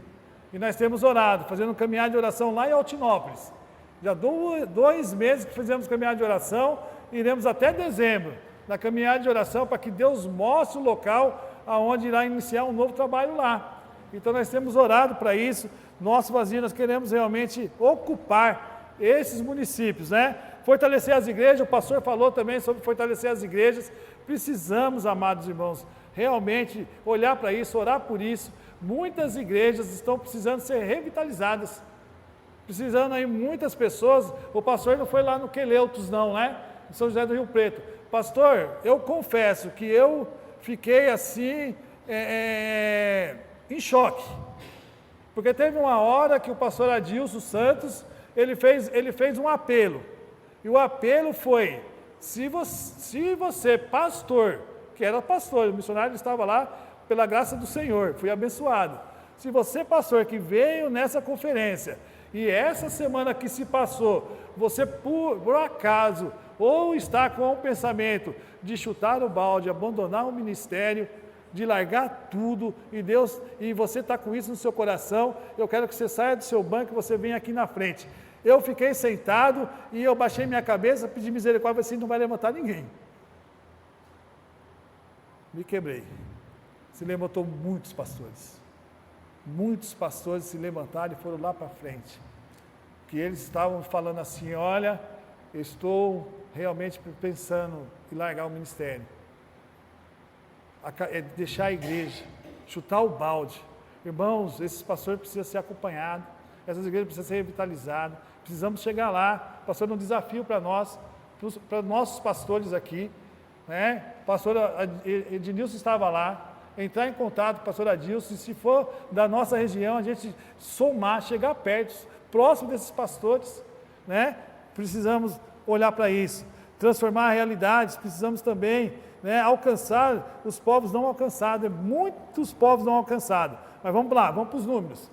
E nós temos orado, fazendo um caminhada de oração lá em Altinópolis. Já 2 meses que fizemos caminhada de oração, iremos até dezembro, na caminhada de oração, para que Deus mostre o local aonde irá iniciar um novo trabalho lá. Então nós temos orado para isso. Nosso vazio, nós queremos realmente ocupar esses municípios, né? Fortalecer as igrejas, o pastor falou também sobre fortalecer as igrejas. Precisamos, amados irmãos, realmente olhar para isso, orar por isso. Muitas igrejas estão precisando ser revitalizadas. Precisando aí muitas pessoas. O pastor não foi lá no Queleutos não, né? Em São José do Rio Preto. Pastor, eu confesso que eu fiquei assim, em choque. Porque teve uma hora que o pastor Adilson Santos, ele fez um apelo. E o apelo foi, se você, pastor, que era pastor, o missionário estava lá pela graça do Senhor, fui abençoado. Se você, pastor, que veio nessa conferência, e essa semana que se passou, você por acaso, ou está com o pensamento de chutar o balde, abandonar o ministério, de largar tudo, e você está com isso no seu coração, eu quero que você saia do seu banco e você venha aqui na frente. Eu fiquei sentado e eu baixei minha cabeça, pedi misericórdia, assim não vai levantar ninguém. Me quebrei. Se levantou muitos pastores. Muitos pastores se levantaram e foram lá para frente. Que eles estavam falando assim, olha, eu estou realmente pensando em largar o ministério. Deixar a igreja, chutar o balde. Irmãos, esses pastores precisam ser acompanhados, essas igrejas precisam ser revitalizadas, precisamos chegar lá. Pastor, um desafio para nós, para nossos pastores aqui, né? O pastor Ednilson estava lá, entrar em contato com o pastor Adilson, e se for da nossa região, a gente somar, chegar perto, próximo desses pastores, né? Precisamos olhar para isso, transformar realidades, precisamos também, né, alcançar os povos não alcançados, muitos povos não alcançados. Mas vamos lá, vamos para os números.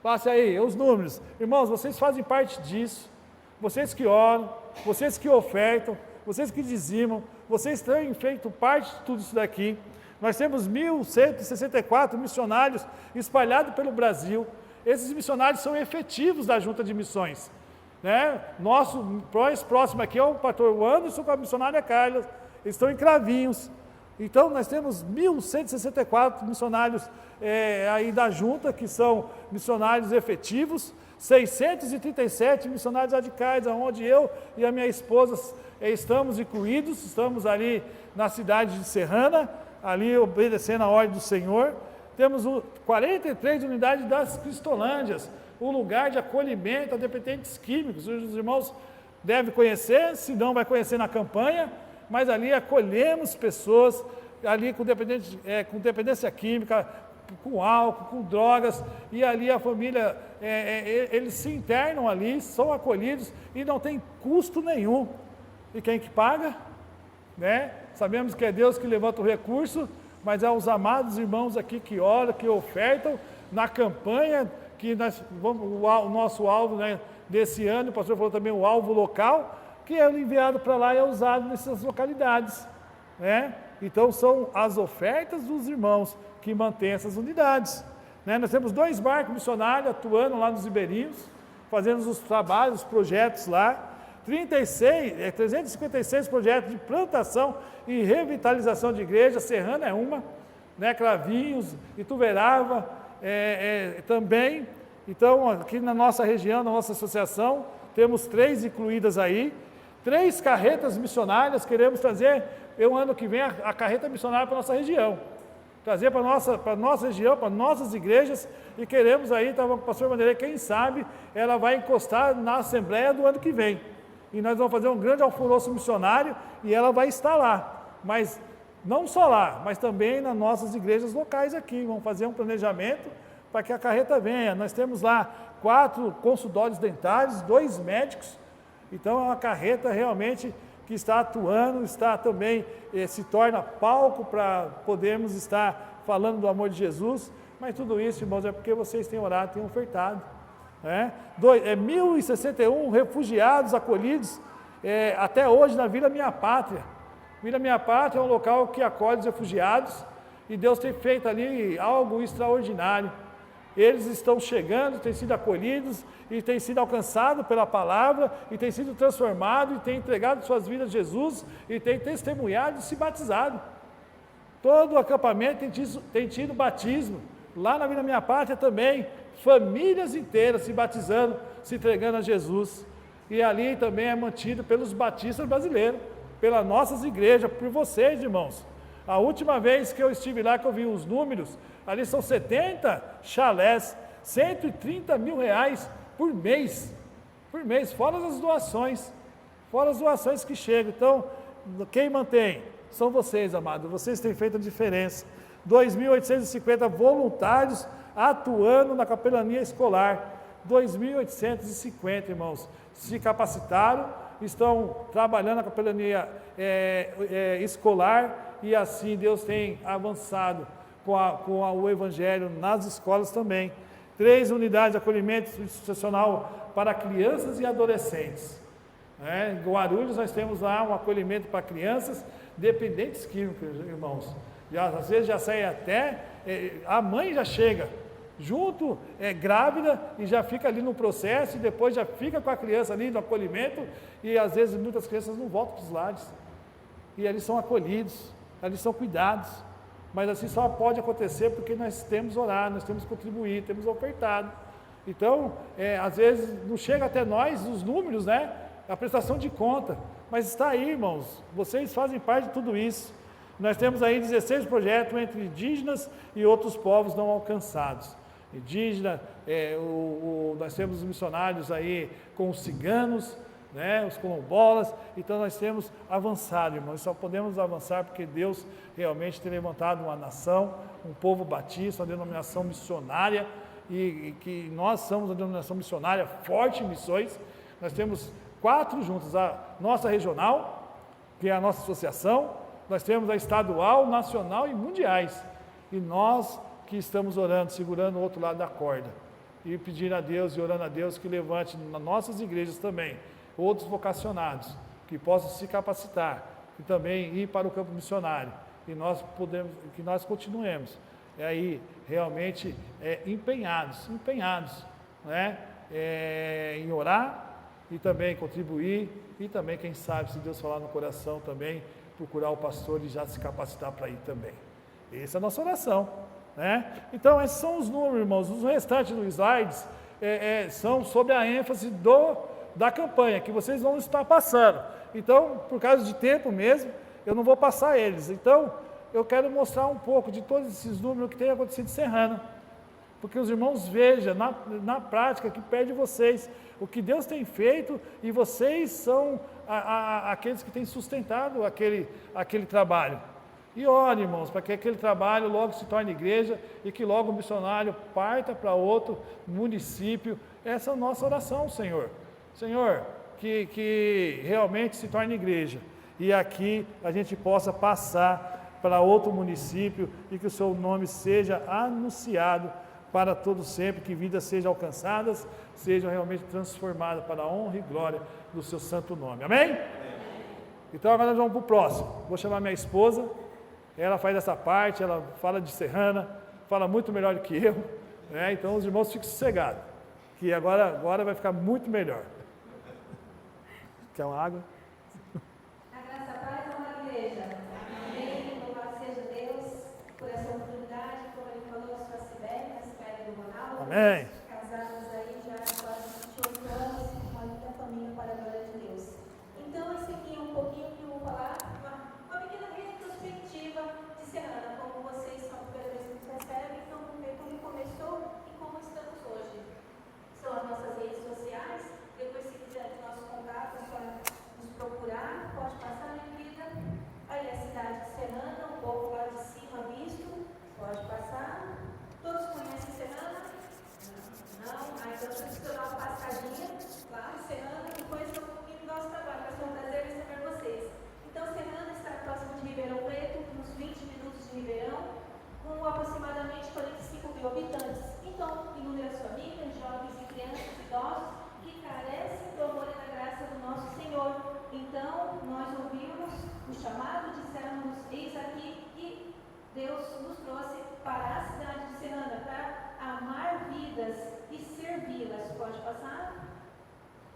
Passe aí, os números. Irmãos, vocês fazem parte disso, vocês que oram, vocês que ofertam, vocês que dizimam, vocês têm feito parte de tudo isso daqui. Nós temos 1.164 missionários espalhados pelo Brasil. Esses missionários são efetivos da Junta de Missões. Né? Nosso mais próximo aqui é o pastor Anderson com a missionária Carla. Eles estão em Cravinhos. Então, nós temos 1.164 missionários aí da Junta, que são missionários efetivos. 637 missionários radicais, onde eu e a minha esposa estamos incluídos, estamos ali na cidade de Serrana, ali obedecendo a ordem do Senhor. Temos 43 unidades das Cristolândias, um lugar de acolhimento a dependentes químicos. Os irmãos devem conhecer, se não vai conhecer na campanha, mas ali acolhemos pessoas ali com dependência química, com álcool, com drogas, e ali a família, eles se internam ali, são acolhidos e não tem custo nenhum. E quem que paga? Né? Sabemos que é Deus que levanta o recurso, mas é os amados irmãos aqui que oram, que ofertam na campanha, que o nosso alvo, né, desse ano, o pastor falou também o alvo local, que é enviado para lá e é usado nessas localidades. Né? Então são as ofertas dos irmãos que mantêm essas unidades. Né? Nós temos 2 barcos missionários atuando lá nos ribeirinhos, fazendo os trabalhos, os projetos lá. 356 projetos de plantação e revitalização de igreja. Serrana é uma, né? Cravinhos, Ituverava também. Então, aqui na nossa região, na nossa associação, temos 3 incluídas aí. 3 carretas missionárias, queremos trazer, ano que vem, a carreta missionária para a nossa região. Trazer para a nossa região, para nossas igrejas, e queremos aí, estava com o pastor Vanderlei, quem sabe, ela vai encostar na Assembleia do ano que vem. E nós vamos fazer um grande alvoroço missionário, e ela vai estar lá. Mas não só lá, mas também nas nossas igrejas locais aqui. Vamos fazer um planejamento para que a carreta venha. Nós temos lá 4 consultórios dentários, 2 médicos. Então é uma carreta realmente que está atuando, está também, se torna palco para podermos estar falando do amor de Jesus. Mas tudo isso, irmãos, é porque vocês têm orado, têm ofertado. Né? 1.061 refugiados acolhidos até hoje na Vila Minha Pátria. Vila Minha Pátria é um local que acolhe os refugiados, e Deus tem feito ali algo extraordinário. Eles estão chegando, têm sido acolhidos, e têm sido alcançados pela palavra, e têm sido transformados, e têm entregado suas vidas a Jesus, e têm testemunhado e se batizado. Todo o acampamento tem tido batismo. Lá na Vila Minha Pátria também, famílias inteiras se batizando, se entregando a Jesus. E ali também é mantido pelos batistas brasileiros, pelas nossas igrejas, por vocês, irmãos. A última vez que eu estive lá, que eu vi os números, ali são 70 chalés, 130 mil reais por mês, fora as doações que chegam. Então, quem mantém? São vocês, amados, vocês têm feito a diferença. 2.850 voluntários atuando na capelania escolar, 2.850, irmãos, se capacitaram, estão trabalhando na capelania escolar, e assim Deus tem avançado com o Evangelho nas escolas também. 3 unidades de acolhimento institucional para crianças e adolescentes. Em Guarulhos nós temos lá um acolhimento para crianças dependentes químicos, irmãos. Às vezes já sai até, a mãe já chega junto, grávida, e já fica ali no processo, e depois já fica com a criança ali no acolhimento, e às vezes muitas crianças não voltam para os lares, e eles são acolhidos, eles são cuidados. Mas assim só pode acontecer porque nós temos orado, nós temos contribuído, temos ofertado. Então, às vezes não chega até nós os números, né? A prestação de conta, mas está aí, irmãos, vocês fazem parte de tudo isso. Nós temos aí 16 projetos entre indígenas e outros povos não alcançados. Indígena, nós temos os missionários aí com os ciganos, né, os quilombolas. Então nós temos avançado, irmãos, só podemos avançar porque Deus realmente tem levantado uma nação, um povo batista, uma denominação missionária, e que nós somos uma denominação missionária forte em missões. Nós temos 4 juntas, a nossa regional, que é a nossa associação, nós temos a estadual, nacional e mundiais, e nós que estamos orando, segurando o outro lado da corda, e pedindo a Deus e orando a Deus que levante nas nossas igrejas também outros vocacionados, que possam se capacitar e também ir para o campo missionário, e que nós continuemos aí realmente empenhados, né, em orar e também contribuir, e também, quem sabe, se Deus falar no coração também, procurar o pastor e já se capacitar para ir também. Essa é a nossa oração, né? Então, esses são os números, irmãos. Os restantes dos slides são sobre a ênfase da campanha, que vocês vão estar passando. Então, por causa de tempo mesmo, eu não vou passar eles. Então, eu quero mostrar um pouco de todos esses números que tem acontecido em Serrana, porque os irmãos vejam na prática que perto de vocês o que Deus tem feito, e vocês são aqueles que têm sustentado aquele trabalho. E ore, irmãos, para que aquele trabalho logo se torne igreja e que logo o missionário parta para outro município. Essa é a nossa oração, Senhor. Senhor, que realmente se torne igreja e aqui a gente possa passar para outro município e que o seu nome seja anunciado para todos sempre, que vidas sejam alcançadas, sejam realmente transformadas para a honra e glória do seu santo nome. Amém? Então agora nós vamos para o próximo. Vou chamar minha esposa, ela faz essa parte, ela fala de Serrana, fala muito melhor do que eu, né? Então os irmãos fiquem sossegados, que agora vai ficar muito melhor. Quer uma água? A graça, a paz, a honra, igreja. Amém. Louvado seja Deus por essa oportunidade, como ele falou, a sua Sibeli, a Sibeli do Ronaldo. Amém. Casadas aí já há quase 28 anos, com a linda família para a glória de Deus. Então, esse aqui é um pouquinho que eu vou falar, uma pequena retrospectiva de Serrana, como vocês são a primeira vez que nos recebem, então vamos ver como começou e como estamos hoje. São as nossas redes sociais. Depois, se quiser o nosso contato, é só nos procurar. Pode passar, minha querida. Aí a cidade de Serrana, um pouco lá de cima visto. Pode passar. Todos conhecem Serrana? Não? Então preciso dar uma passadinha lá em Serrana e conhecer um pouquinho do nosso trabalho. Vai ser um prazer receber vocês. Então, Serrana está próximo de Ribeirão Preto, uns 20 minutos de Ribeirão, com aproximadamente 45 mil habitantes. Então, inúmeras famílias, jovens e crianças, idosos, que carecem do amor e da graça do nosso Senhor. Então, nós ouvimos o chamado, dissemos, eis aqui, e Deus nos trouxe para a cidade de Serrana, para amar vidas e servi-las. Pode passar?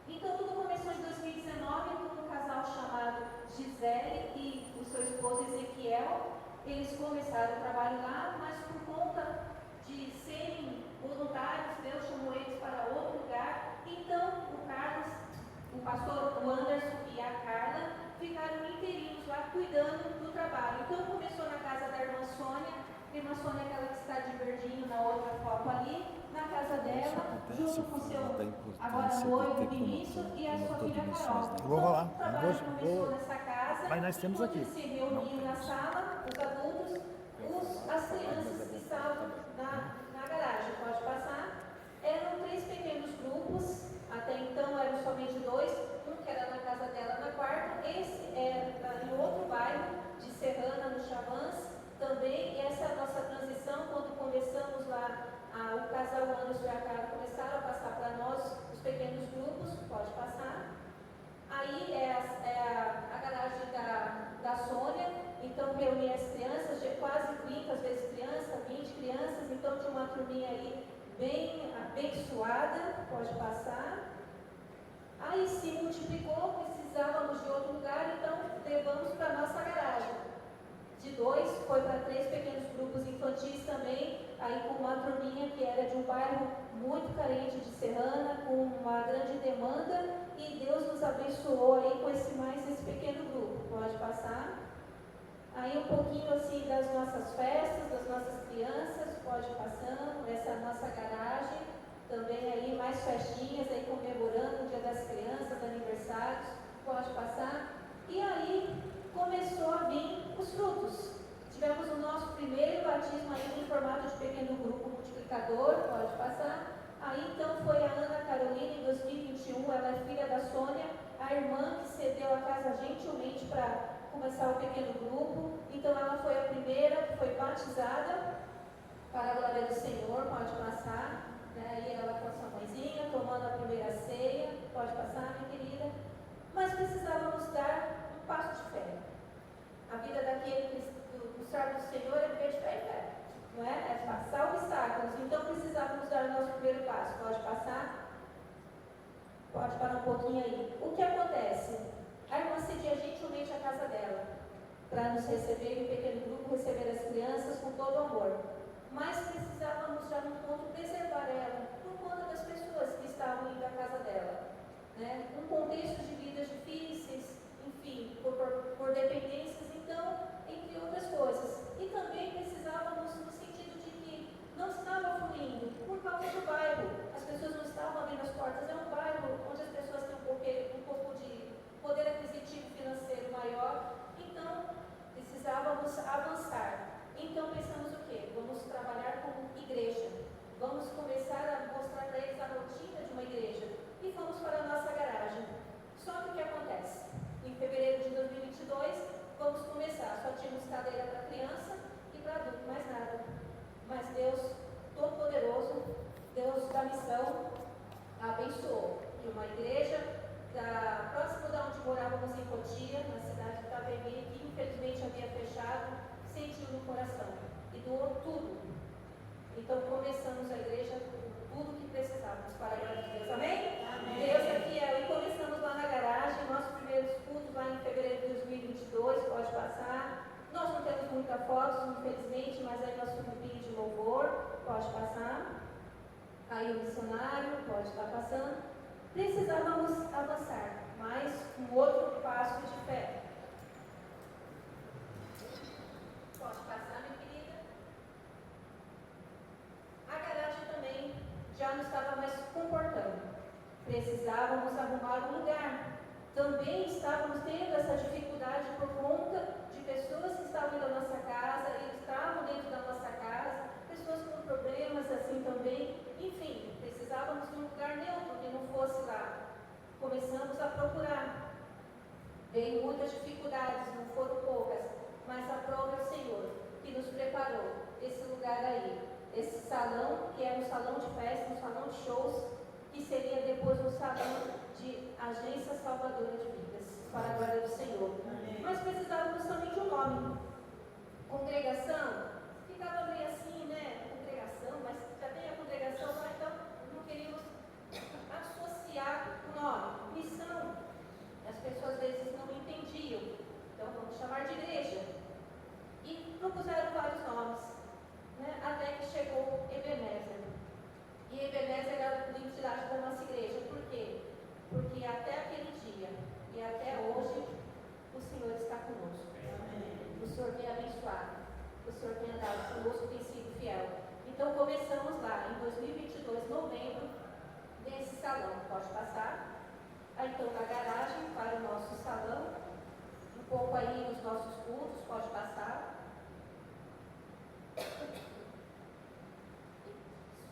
Então, tudo começou em 2019 com um casal chamado Gisele e o seu esposo Ezequiel. Eles começaram o trabalho lá, mas por conta de serem voluntários, Deus chamou eles para outro lugar. Então, o Carlos, o pastor, o Anderson e a Carla ficaram interinos lá cuidando do trabalho. Então, começou na casa da irmã Sônia. A irmã Sônia é aquela que está de verdinho na outra foto ali, na casa dela, junto com seu agora noivo Vinícius e a sua filha Carol. Vou falar. O trabalho começou nessa casa. Mas nós temos aqui. Eles se reuniam na sala, os adultos, as crianças que estavam na garagem. Pode passar. Eram 3 pequenos grupos, até então eram somente 2, um que era na casa dela na quarta, esse era em outro bairro de Serrana, no Chavãs, também, e essa é a nossa transição, quando começamos lá, o casal Anderson e a Carla começaram a passar para nós os pequenos grupos, pode passar. Aí a garagem da Sônia, então reunia as crianças, de quase 30, às vezes 20 crianças, então tinha uma turminha aí bem abençoada, pode passar. Aí se multiplicou, precisávamos de outro lugar, então levamos para a nossa garagem. De 2, foi para 3 pequenos grupos infantis também, aí com uma turminha que era de um bairro muito carente de Serrana, com uma grande demanda, e Deus nos abençoou aí com esse pequeno grupo. Pode passar. Aí um pouquinho assim das nossas festas, das nossas crianças, pode passando, essa é a nossa garagem, também aí mais festinhas aí comemorando o Dia das Crianças, aniversários, pode passar. E aí começou a vir os frutos. Tivemos o nosso primeiro batismo aí em formato de pequeno grupo multiplicador, pode passar. Aí então foi a Ana Carolina em 2021, ela é filha da Sônia, a irmã que cedeu a casa gentilmente para começar o pequeno grupo. Então ela foi a primeira que foi batizada para a glória do Senhor, pode passar. Aí ela com a sua mãezinha, tomando a primeira ceia, pode passar, minha querida. Mas precisávamos dar um passo de fé. A vida daquele do servo do Senhor é viver de fé em fé, não é? É passar obstáculos. Então precisávamos dar o nosso primeiro passo. Pode passar? Pode parar um pouquinho aí. O que acontece? A irmã cedia gentilmente a casa dela para nos receber, em um pequeno grupo, receber as crianças com todo amor. mas precisávamos já no ponto preservar ela, por conta das pessoas que estavam indo à casa dela. Né? Um contexto de vidas difíceis, enfim, por dependências, então, entre outras coisas. E também precisávamos no sentido de que não estava fluindo por causa do bairro. As pessoas não estavam abrindo as portas. É um bairro onde as pessoas têm um pouco de poder aquisitivo financeiro maior. Então, precisávamos avançar. Então, pensamos o quê? Vamos trabalhar como igreja. Vamos começar a mostrar para eles a rotina de uma igreja. E fomos para a nossa garagem. Só que o que acontece? Em fevereiro de 2022, vamos começar. Só tínhamos cadeira para criança e para adulto, mais nada. Mas Deus, Todo-Poderoso, Deus da missão, abençoou. E uma igreja próximo de onde morávamos em Cotia, na cidade de Itapevi, que infelizmente havia fechado, sentiu no coração e doou tudo. Então começamos a igreja com tudo que precisávamos para a glória de Deus. Amém? Amém. Deus é fiel. E começamos lá na garagem, nossos primeiros cultos lá em fevereiro de 2022, pode passar. Nós não temos muitas fotos, infelizmente, mas aí nosso grupinho de louvor, pode passar. Aí o missionário, pode estar passando. Precisávamos avançar, mais um outro passo de fé. Pode passar, minha querida. A garagem também já não estava mais comportando. Precisávamos arrumar um lugar. Também estávamos tendo essa dificuldade por conta de pessoas que estavam da nossa casa e estavam dentro da nossa casa, pessoas com problemas assim também. Enfim, precisávamos de um lugar neutro que não fosse lá. Começamos a procurar. Veio muitas dificuldades, não foram poucas, mas a prova é o Senhor que nos preparou esse lugar aí. Esse salão, que era um salão de festa, um salão de shows, que seria depois um salão de Agência Salvadora de Vidas, para a glória do Senhor. Amém. Mas precisávamos também de um nome. Congregação, ficava meio assim, né? Congregação, mas já tem a congregação lá, então não queríamos associar o nome. Missão, as pessoas às vezes não entendiam, então vamos chamar de igreja. E propuseram vários nomes, né? Até que chegou Ebenezer. E Ebenezer era a identidade da nossa igreja. Por quê? Porque até aquele dia e até hoje, o Senhor está conosco. Amém. O Senhor tem abençoado. O Senhor tem andado conosco, tem sido fiel. Então começamos lá, em 2022, novembro, nesse salão. Pode passar. Aí, então, na garagem, para o nosso salão. Um pouco aí nos nossos cultos, pode passar.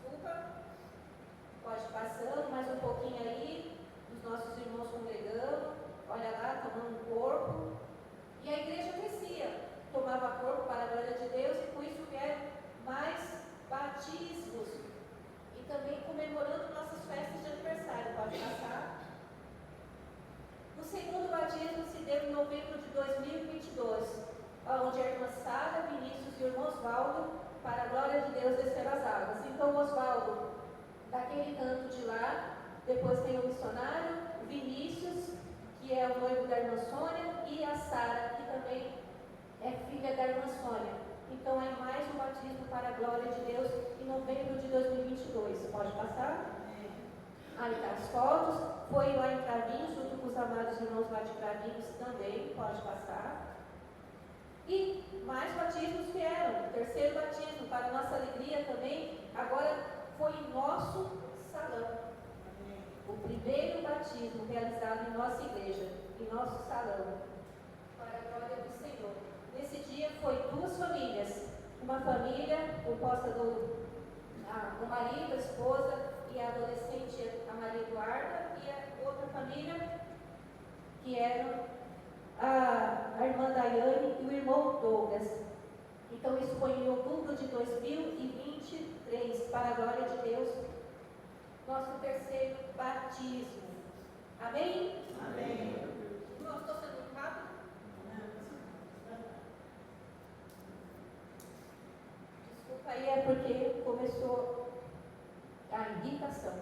Desculpa. Pode passando, mais um pouquinho aí, os nossos irmãos congregando, olha lá, tomando um corpo. E a igreja crescia, tomava corpo para a glória de Deus, e com isso vieram mais batismos. E também comemorando nossas festas de aniversário, pode passar. O segundo batismo se deu em novembro de 2022, onde a irmã Sara, Vinícius e o irmão Osvaldo, para a glória de Deus, desceram as águas. Então, o Osvaldo, daquele canto de lá, depois tem o missionário, Vinícius, que é o noivo da irmã Sônia, e a Sara, que também é filha da irmã Sônia. Então é mais um batismo para a glória de Deus em novembro de 2022. Pode passar? Aí tá as fotos. Foi lá em Cravinhos, junto com os amados irmãos lá de Cravinhos também. Pode passar. E mais batismos vieram. Terceiro batismo, para nossa alegria também. Agora foi em nosso salão. O primeiro batismo realizado em nossa igreja, em nosso salão, para a glória do Senhor. Nesse dia foi duas famílias. Uma família composta do marido, a esposa e a adolescente, a Maria Eduarda, e a outra família, que eram a irmã Daiane e o irmão Douglas. Então isso foi em outubro de 2023, para a glória de Deus, nosso terceiro batismo. Amém? Amém. Não estou sendo muito rápido? Desculpa aí, é porque começou a irritação.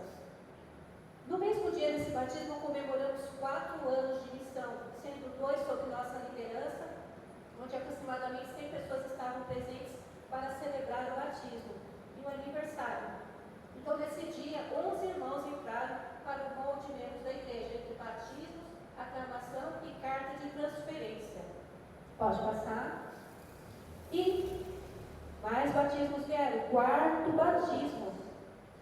No mesmo dia desse batismo, comemoramos 4 anos de missão, sendo 2 sob nossa liderança, onde aproximadamente 100 pessoas estavam presentes para celebrar o batismo. aniversário. Então, nesse dia, 11 irmãos entraram para o rol de membros da igreja, entre batismos, aclamação e carta de transferência. Pode passar. E mais batismos vieram. Quarto batismo.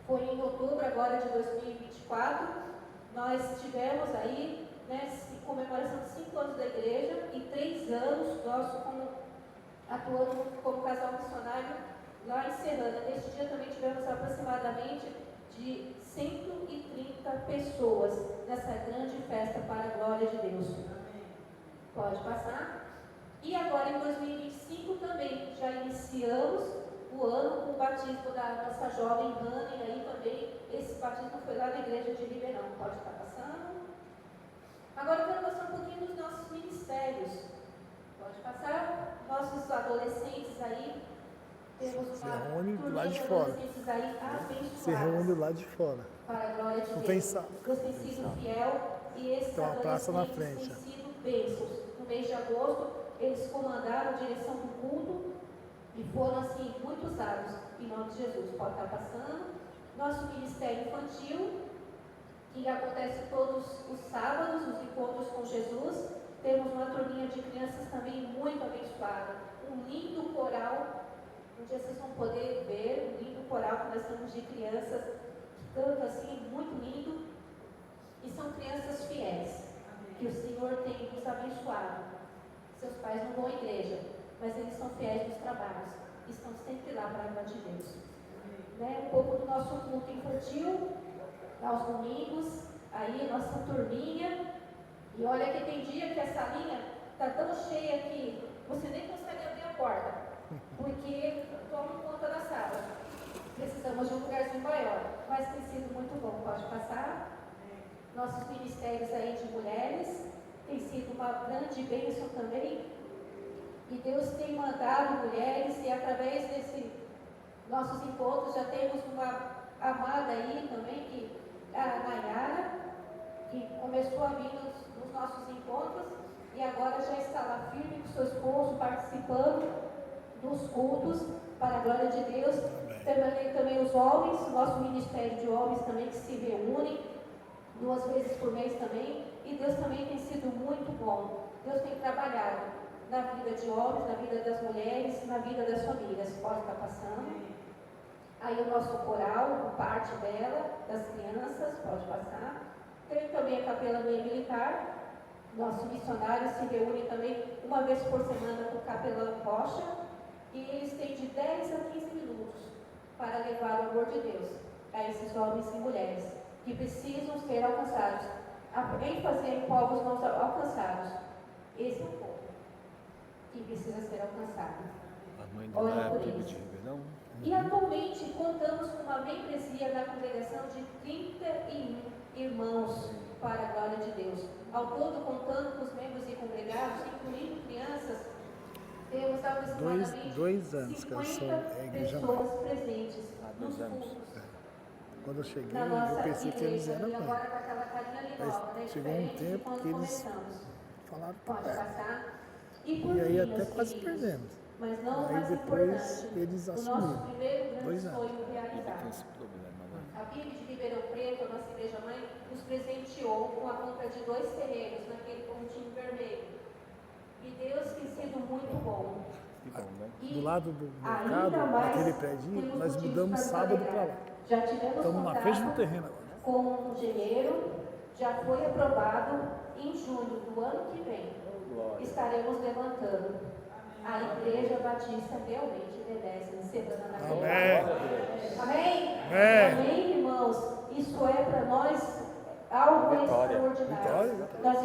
Foi em outubro agora de 2024. Nós tivemos aí, em comemoração de 5 anos da igreja e 3 anos nós atuando como casal missionário lá em Serrana. Neste dia também tivemos aproximadamente de 130 pessoas nessa grande festa para a glória de Deus. Pode passar. E agora em 2025 também já iniciamos o ano com o batismo da nossa jovem Rani, aí também esse batismo foi lá na igreja de Ribeirão. Pode estar passando. Agora eu quero mostrar um pouquinho dos nossos ministérios. Pode passar. Nossos adolescentes aí, temos uma reúne do turminha lado de de fora. adolescentes aí abençoados. Se reúne do lado de fora. Para a glória de Não Deus. tem sala. Deus tem sido fiel e esses Tem uma praça na adolescentes frente, têm sido bênçãos. No mês de agosto, eles comandaram a direção do culto e foram, assim, muito usados. Em nome de Jesus. Pode estar passando. Nosso ministério infantil, que acontece todos os sábados, os encontros com Jesus. Temos uma turminha de crianças também muito abençoada. Um lindo coral. Um dia vocês vão poder ver um lindo coral que nós temos de crianças que cantam assim, muito lindo. E são crianças fiéis, que o Senhor tem nos abençoado. Seus pais não vão à igreja, mas eles são fiéis nos trabalhos. Estão sempre lá para a glória de Deus. Um pouco do nosso culto infantil, aos domingos, aí nossa turminha. E olha que tem dia que a salinha está tão cheia que você nem consegue abrir a porta, porque tomam conta da sala. Precisamos de um lugarzinho maior, mas tem sido muito bom. Pode passar. Nossos ministérios aí de mulheres tem sido uma grande bênção também. E Deus tem mandado mulheres, e através desses nossos encontros já temos uma amada aí também, que a Nayara, que começou a vir nos nossos encontros e agora já está lá firme com seu esposo, participando dos cultos para a glória de Deus. Também os homens, o nosso ministério de homens também, que se reúne 2 vezes por mês também, e Deus também tem sido muito bom. Deus tem trabalhado na vida de homens, na vida das mulheres, na vida das famílias. Pode estar passando. Aí o nosso coral, parte dela, das crianças, pode passar. Tem também a capelania militar. Nosso missionário se reúne também uma vez por semana com o capelão Rocha, e eles têm de 10 a 15 minutos para levar o amor de Deus a esses homens e mulheres que precisam ser alcançados. A ênfase em povos não alcançados. Esse é o povo que precisa ser alcançado. Olha por isso. E atualmente contamos com uma membresia na congregação de 31 irmãos para a glória de Deus. Ao todo, contando com os membros e congregados, incluindo crianças, temos aproximadamente 2 anos que eu sou 50 igreja pessoas presentes nos 2 anos. cultos. Quando eu cheguei, Na eu nossa pensei que eles igreja, eram e agora mãe. com aquela carinha ali Mas nova, né? chegou um Diferente de tempo quando que eles começamos. falaram que Pode era. passar. E por E aí fim, até meus quase queridos, perdemos. mas não Aí mais depois importante, eles o nosso assumiram. primeiro grande 2 anos. sonho realizado. A PIB de Ribeirão Preto, a nossa igreja mãe, nos presenteou com a compra de 2 terrenos naquele pontinho vermelho. E Deus tem sido muito bom. E Do lado do ainda mercado, mais naquele prédio, temos nós motivos mudamos para sábado para celebrar. lá. Já tivemos Estamos na contato frente do terreno agora. com o engenheiro, já foi aprovado. Em junho do ano que vem estaremos levantando a Igreja Batista realmente merece encerrando na terra. Amém? Amém, irmãos? Isso é para nós algo extraordinário. Nós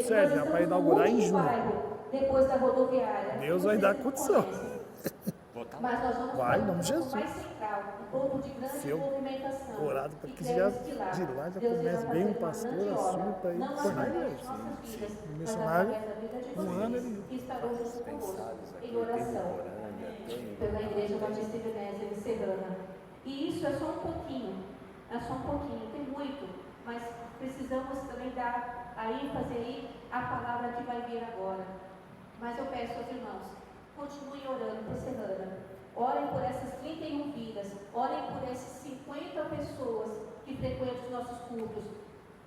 Certo, para inaugurar em junho. Depois da rodoviária. Deus vai dar condição. Mas nós vamos Vai, em para nome um de ponto Jesus. mais central, um ponto de grande Se eu movimentação. orado para E que cremos já que de lá já Deus comece irá bem um fazer uma pastor, grande assume obra, para ir não tornar através igreja. de nossas vidas, O mas missionário, através da vida de um ano vocês, ele- que estarão junto conosco em oração pela Igreja Batista Ebenezer em Serrana. E isso é só um pouquinho, tem muito, mas precisamos também dar a ênfase aí à palavra que vai vir agora. Mas eu peço aos irmãos, continuem orando por Serrana. Orem por essas 31 vidas Orem por essas 50 pessoas que frequentam os nossos cultos.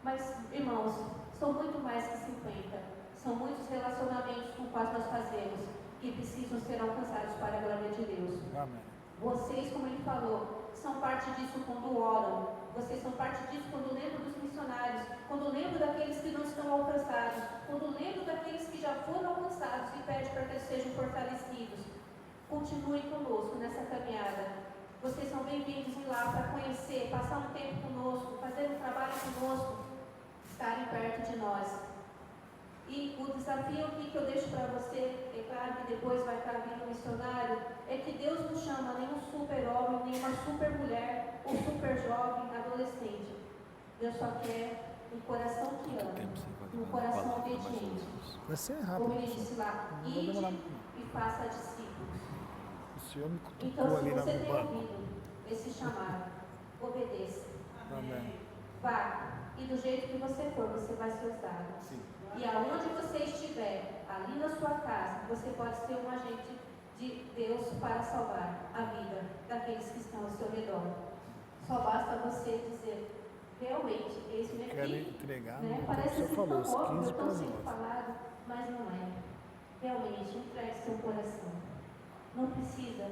Mas, irmãos, são muito mais que 50. São muitos relacionamentos com os quais nós fazemos que precisam ser alcançados para a glória de Deus. Amém. Vocês, como ele falou, são parte disso quando oram. Vocês são parte disso quando lembram dos missionários, quando lembram daqueles que não estão alcançados, quando lembram daqueles que já foram alcançados e pedem para que eles sejam fortalecidos. Continuem conosco nessa caminhada. Vocês são bem-vindos ir lá para conhecer, passar um tempo conosco, fazer um trabalho conosco, estarem perto de nós. E o desafio aqui que eu deixo para você, é claro que depois vai estar vindo um missionário, é que Deus não chama nenhum super-homem, nenhuma super-mulher, ou super-jovem, adolescente. Deus só quer um coração que ama, um coração obediente. Vai ser rápido. Como ele disse lá, Não vai ide demorar. e faça discípulos. O Senhor me cutucou Então, se ali você no tem banco. ouvido esse chamado, obedeça. Amém. Vá. E do jeito que você for, você vai ser usado. E aonde você estiver, ali na sua casa, você pode ser um agente de Deus para salvar a vida daqueles que estão ao seu redor. Só basta você dizer, realmente, eis-me Quero aqui. entregar, Né? o Parece que você assim falou, tão óbvio, 15 tão para sempre 9. falado, mas não é. Realmente, entregue seu coração. Não precisa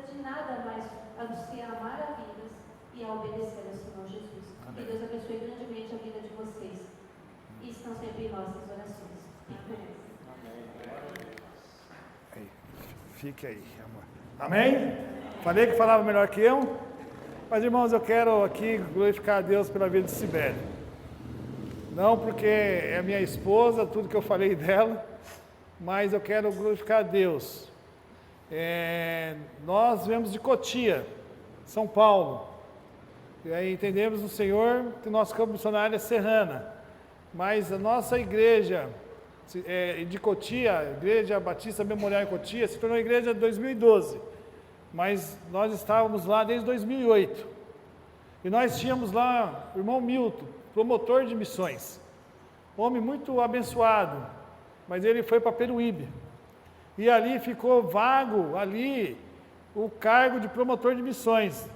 de nada mais a não ser amar a vidas e a obedecer ao Senhor Jesus. Amém. Que Deus abençoe grandemente a vida de vocês. E estão sempre em nossas orações. Aí, fique aí, amor. Amém? Falei que falava melhor que eu. Mas, irmãos, eu quero aqui glorificar a Deus pela vida de Sibeli. Não porque é minha esposa, tudo que eu falei dela, mas eu quero glorificar a Deus. Nós viemos de Cotia, São Paulo. E aí entendemos no Senhor que o nosso campo missionário é Serrana. Mas a nossa igreja de Cotia, a Igreja Batista Memorial em Cotia, se tornou igreja em 2012. Mas nós estávamos lá desde 2008. E nós tínhamos lá o irmão Milton, promotor de missões. Homem muito abençoado. Mas ele foi para Peruíbe. E ali ficou vago, ali, o cargo de promotor de missões.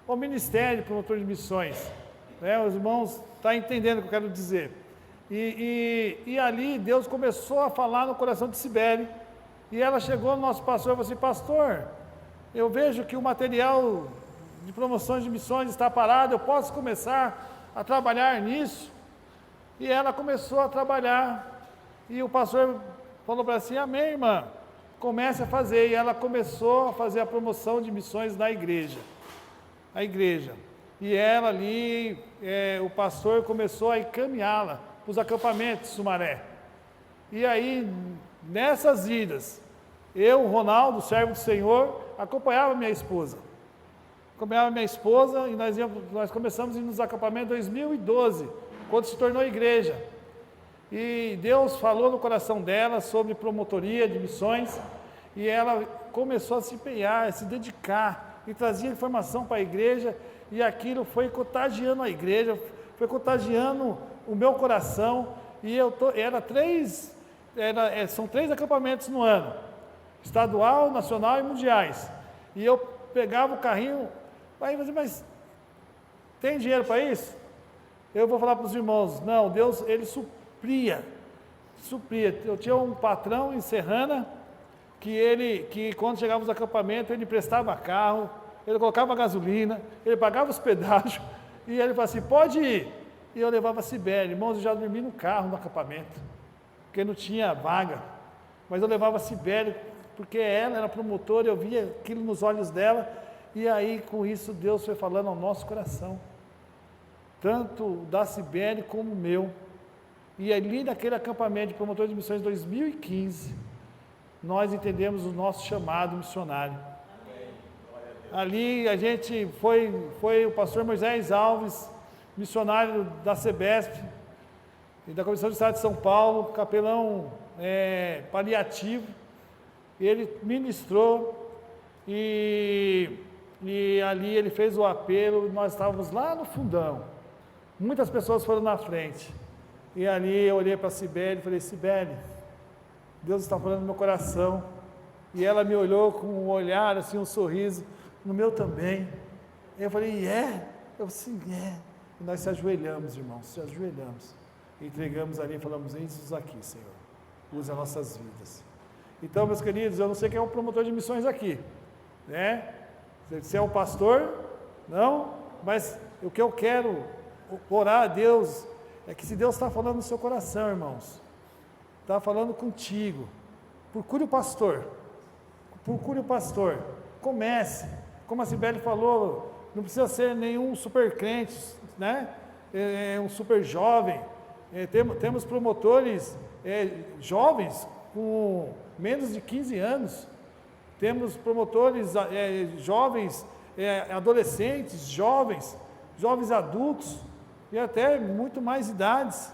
O ministério de promotor de missões. Né? Os irmãos estão entendendo o que eu quero dizer. E ali Deus começou a falar no coração de Sibeli. E ela chegou no nosso pastor e falou assim, pastor, eu vejo que o material de promoções de missões está parado, eu posso começar a trabalhar nisso? E ela começou a trabalhar. E o pastor falou para ela assim, amém, irmã, comece a fazer. E ela começou a fazer a promoção de missões na igreja. A igreja. E ela ali, o pastor começou a encaminhá-la para os acampamentos de Sumaré. E aí, nessas idas, eu, Ronaldo, servo do Senhor, acompanhava minha esposa. E nós começamos a ir nos acampamentos em 2012, quando se tornou igreja. E Deus falou no coração dela sobre promotoria de missões, e ela começou a se empenhar, a se dedicar, e trazia informação para a igreja, e aquilo foi contagiando a igreja, foi contagiando o meu coração, e são 3 acampamentos no ano, estadual, nacional e mundiais, e eu pegava o carrinho, mas tem dinheiro para isso? Eu vou falar para os irmãos, não, Deus, Ele supria, eu tinha um patrão em Serrana, que quando chegava nos acampamentos, ele emprestava carro, ele colocava gasolina, ele pagava os pedágios, e ele falava assim, pode ir, e eu levava a Sibeli, irmãos, eu já dormi no carro no acampamento, porque não tinha vaga, mas eu levava a Sibeli, porque ela era promotora, eu via aquilo nos olhos dela, e aí com isso Deus foi falando ao nosso coração, tanto da Sibeli como o meu, e ali naquele acampamento de promotor de missões 2015, nós entendemos o nosso chamado missionário. Ali a gente foi o pastor Moisés Alves, missionário da CEBESP e da Comissão de Estado de São Paulo, capelão paliativo, ele ministrou e ali ele fez o apelo, nós estávamos lá no fundão, muitas pessoas foram na frente, e ali eu olhei para a Sibeli e falei, Sibeli, Deus está falando no meu coração, e ela me olhou com um olhar, assim, um sorriso, no meu também. Eu falei, Eu assim, E nós se ajoelhamos, irmãos, se ajoelhamos. Entregamos ali e falamos, eis-nos aqui, Senhor. Use as nossas vidas. Então, meus queridos, eu não sei quem é o promotor de missões aqui, né? Se é o pastor, não, mas o que eu quero orar a Deus é que se Deus está falando no seu coração, irmãos, está falando contigo, procure o pastor, comece, como a Cibele falou, não precisa ser nenhum super crente, né? Um super jovem, temos promotores jovens com menos de 15 anos, temos promotores jovens, adolescentes, jovens adultos e até muito mais idades.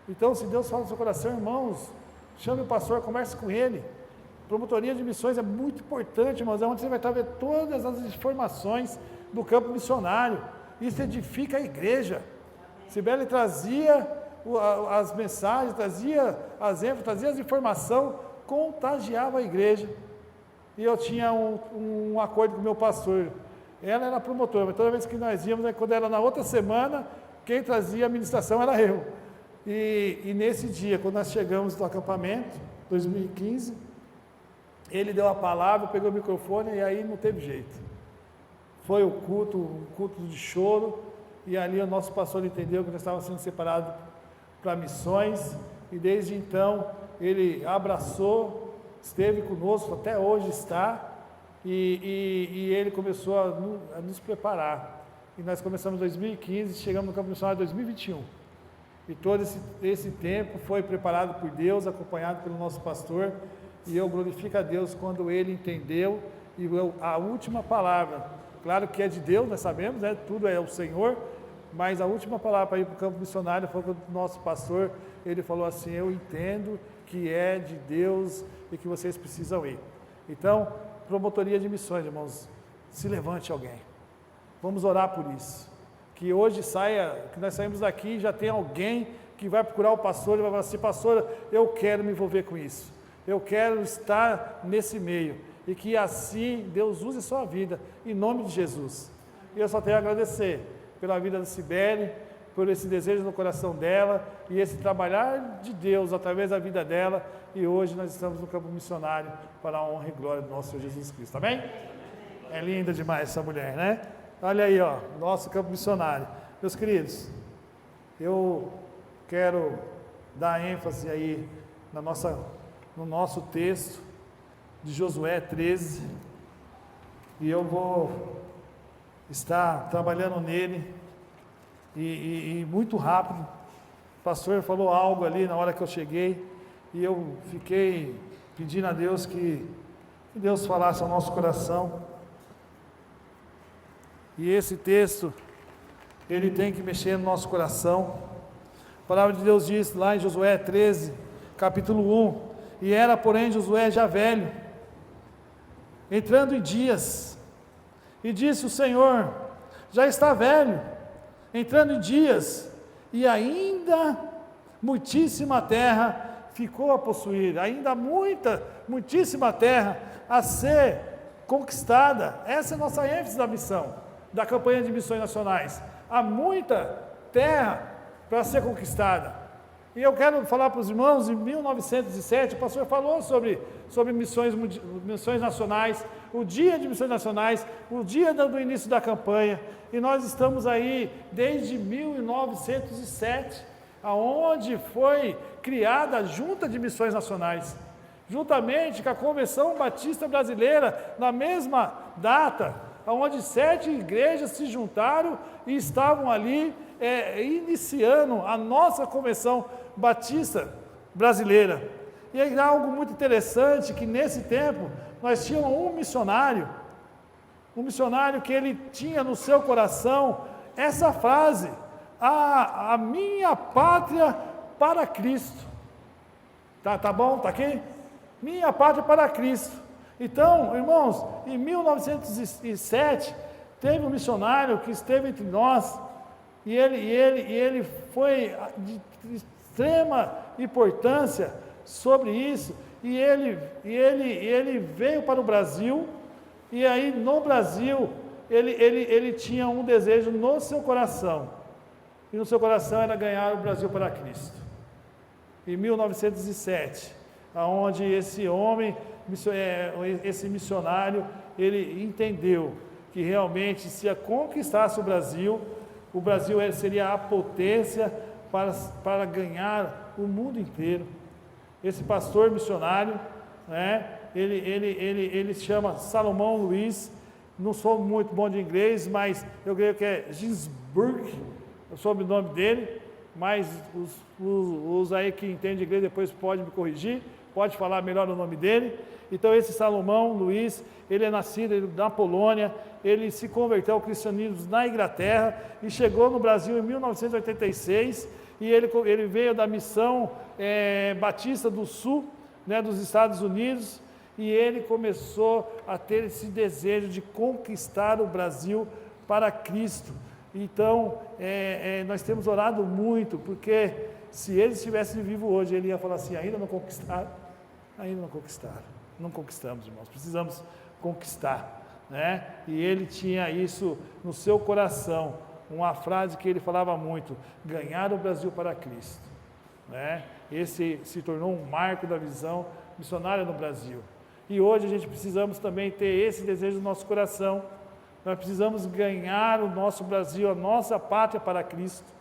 Então, se Deus fala no seu coração, irmãos, chame o pastor, converse com ele. Promotoria de missões é muito importante, irmãos, é onde você vai estar vendo todas as informações do campo missionário. Isso edifica a igreja. Sibeli trazia as mensagens, trazia as ênfases, trazia as informações, contagiava a igreja. E eu tinha um acordo com o meu pastor. Ela era promotora, mas toda vez que nós íamos, quando era na outra semana, quem trazia a ministração era eu. E nesse dia, quando nós chegamos no acampamento, 2015, ele deu a palavra, pegou o microfone e aí não teve jeito. Foi um culto de choro, e ali o nosso pastor entendeu que nós estávamos sendo separados para missões, e desde então ele abraçou, esteve conosco, até hoje está, e ele começou a nos preparar. E nós começamos em 2015, chegamos no campo missionário em 2021. E todo esse tempo foi preparado por Deus, acompanhado pelo nosso pastor, e eu glorifico a Deus quando ele entendeu, e a última palavra, claro que é de Deus, nós sabemos, né? Tudo é o Senhor, mas a última palavra para ir para o campo missionário foi quando o nosso pastor, ele falou assim, eu entendo que é de Deus e que vocês precisam ir. Então, promotoria de missões, irmãos, se levante alguém, vamos orar por isso, que hoje que nós saímos daqui e já tem alguém que vai procurar o pastor e vai falar assim, pastor, eu quero me envolver com isso, eu quero estar nesse meio, e que assim Deus use a sua vida, em nome de Jesus. E eu só tenho a agradecer pela vida da Cibele, por esse desejo no coração dela, e esse trabalhar de Deus através da vida dela, e hoje nós estamos no campo missionário, para a honra e glória do nosso Senhor Jesus Cristo, amém? É linda demais essa mulher, né? Olha aí, ó, nosso campo missionário. Meus queridos, eu quero dar ênfase aí no nosso texto de Josué 13, e eu vou estar trabalhando nele, e muito rápido. O pastor falou algo ali na hora que eu cheguei, e eu fiquei pedindo a Deus que Deus falasse ao nosso coração, e esse texto, ele tem que mexer no nosso coração. A palavra de Deus diz lá em Josué 13, capítulo 1, e era porém Josué já velho, entrando em dias, e disse o Senhor, já está velho, entrando em dias, e ainda muitíssima terra ficou a possuir, ainda muitíssima terra a ser conquistada. Essa é a nossa ênfase da missão, da campanha de missões nacionais. Há muita terra para ser conquistada. E eu quero falar para os irmãos, em 1907, o pastor falou sobre missões nacionais, o dia de missões nacionais, o dia do início da campanha, e nós estamos aí desde 1907, aonde foi criada a Junta de Missões Nacionais, juntamente com a Convenção Batista Brasileira, na mesma data, onde 7 igrejas se juntaram e estavam ali iniciando a nossa Convenção Batista Brasileira. E é algo muito interessante, que nesse tempo nós tínhamos um missionário que ele tinha no seu coração essa frase, a minha pátria para Cristo. Tá bom? Tá aqui? Minha pátria para Cristo. Então, irmãos, em 1907, teve um missionário que esteve entre nós, e ele foi de extrema importância sobre isso, e ele veio para o Brasil, E aí, no Brasil, ele tinha um desejo no seu coração. E no seu coração era ganhar o Brasil para Cristo. Em 1907, aonde esse homem, esse missionário, ele entendeu que realmente se conquistasse o Brasil seria a potência para ganhar o mundo inteiro. Esse pastor missionário, né, ele se chama Salomão Luiz, não sou muito bom de inglês, mas eu creio que é Ginsburg, o sobrenome dele, mas os aí que entendem inglês depois podem me corrigir, pode falar melhor o nome dele. Então esse Salomão Luiz, ele é nascido na Polônia, ele se converteu ao cristianismo na Inglaterra e chegou no Brasil em 1986, e ele veio da missão Batista do Sul, né, dos Estados Unidos, e ele começou a ter esse desejo de conquistar o Brasil para Cristo. Então, nós temos orado muito, porque se ele estivesse vivo hoje, ele ia falar assim, ainda não conquistaram? Ainda não conquistaram. Não conquistamos, irmãos, precisamos conquistar, né? E ele tinha isso no seu coração, uma frase que ele falava muito, ganhar o Brasil para Cristo, né? Esse se tornou um marco da visão missionária no Brasil. E hoje a gente precisamos também ter esse desejo no nosso coração. Nós precisamos ganhar o nosso Brasil, a nossa pátria para Cristo.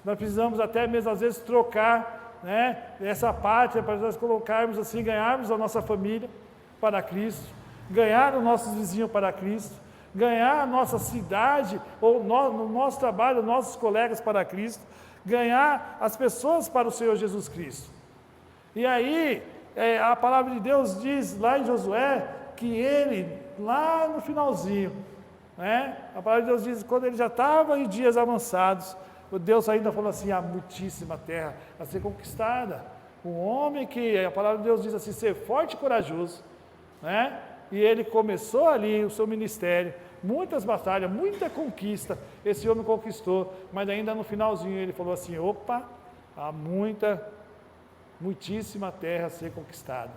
Nós precisamos até mesmo às vezes trocar, né, essa pátria para nós colocarmos assim, ganharmos a nossa família para Cristo, ganhar os nossos vizinhos para Cristo, ganhar a nossa cidade, ou no nosso trabalho, nossos colegas para Cristo, ganhar as pessoas para o Senhor Jesus Cristo. E aí, a palavra de Deus diz lá em Josué, que ele, lá no finalzinho, né, a palavra de Deus diz, quando ele já estava em dias avançados, Deus ainda falou assim, a muitíssima terra a ser conquistada. Um homem que, a palavra de Deus diz assim, ser forte e corajoso, né? E ele começou ali o seu ministério, muitas batalhas, muita conquista, esse homem conquistou, mas ainda no finalzinho ele falou assim, opa, há muitíssima terra a ser conquistada.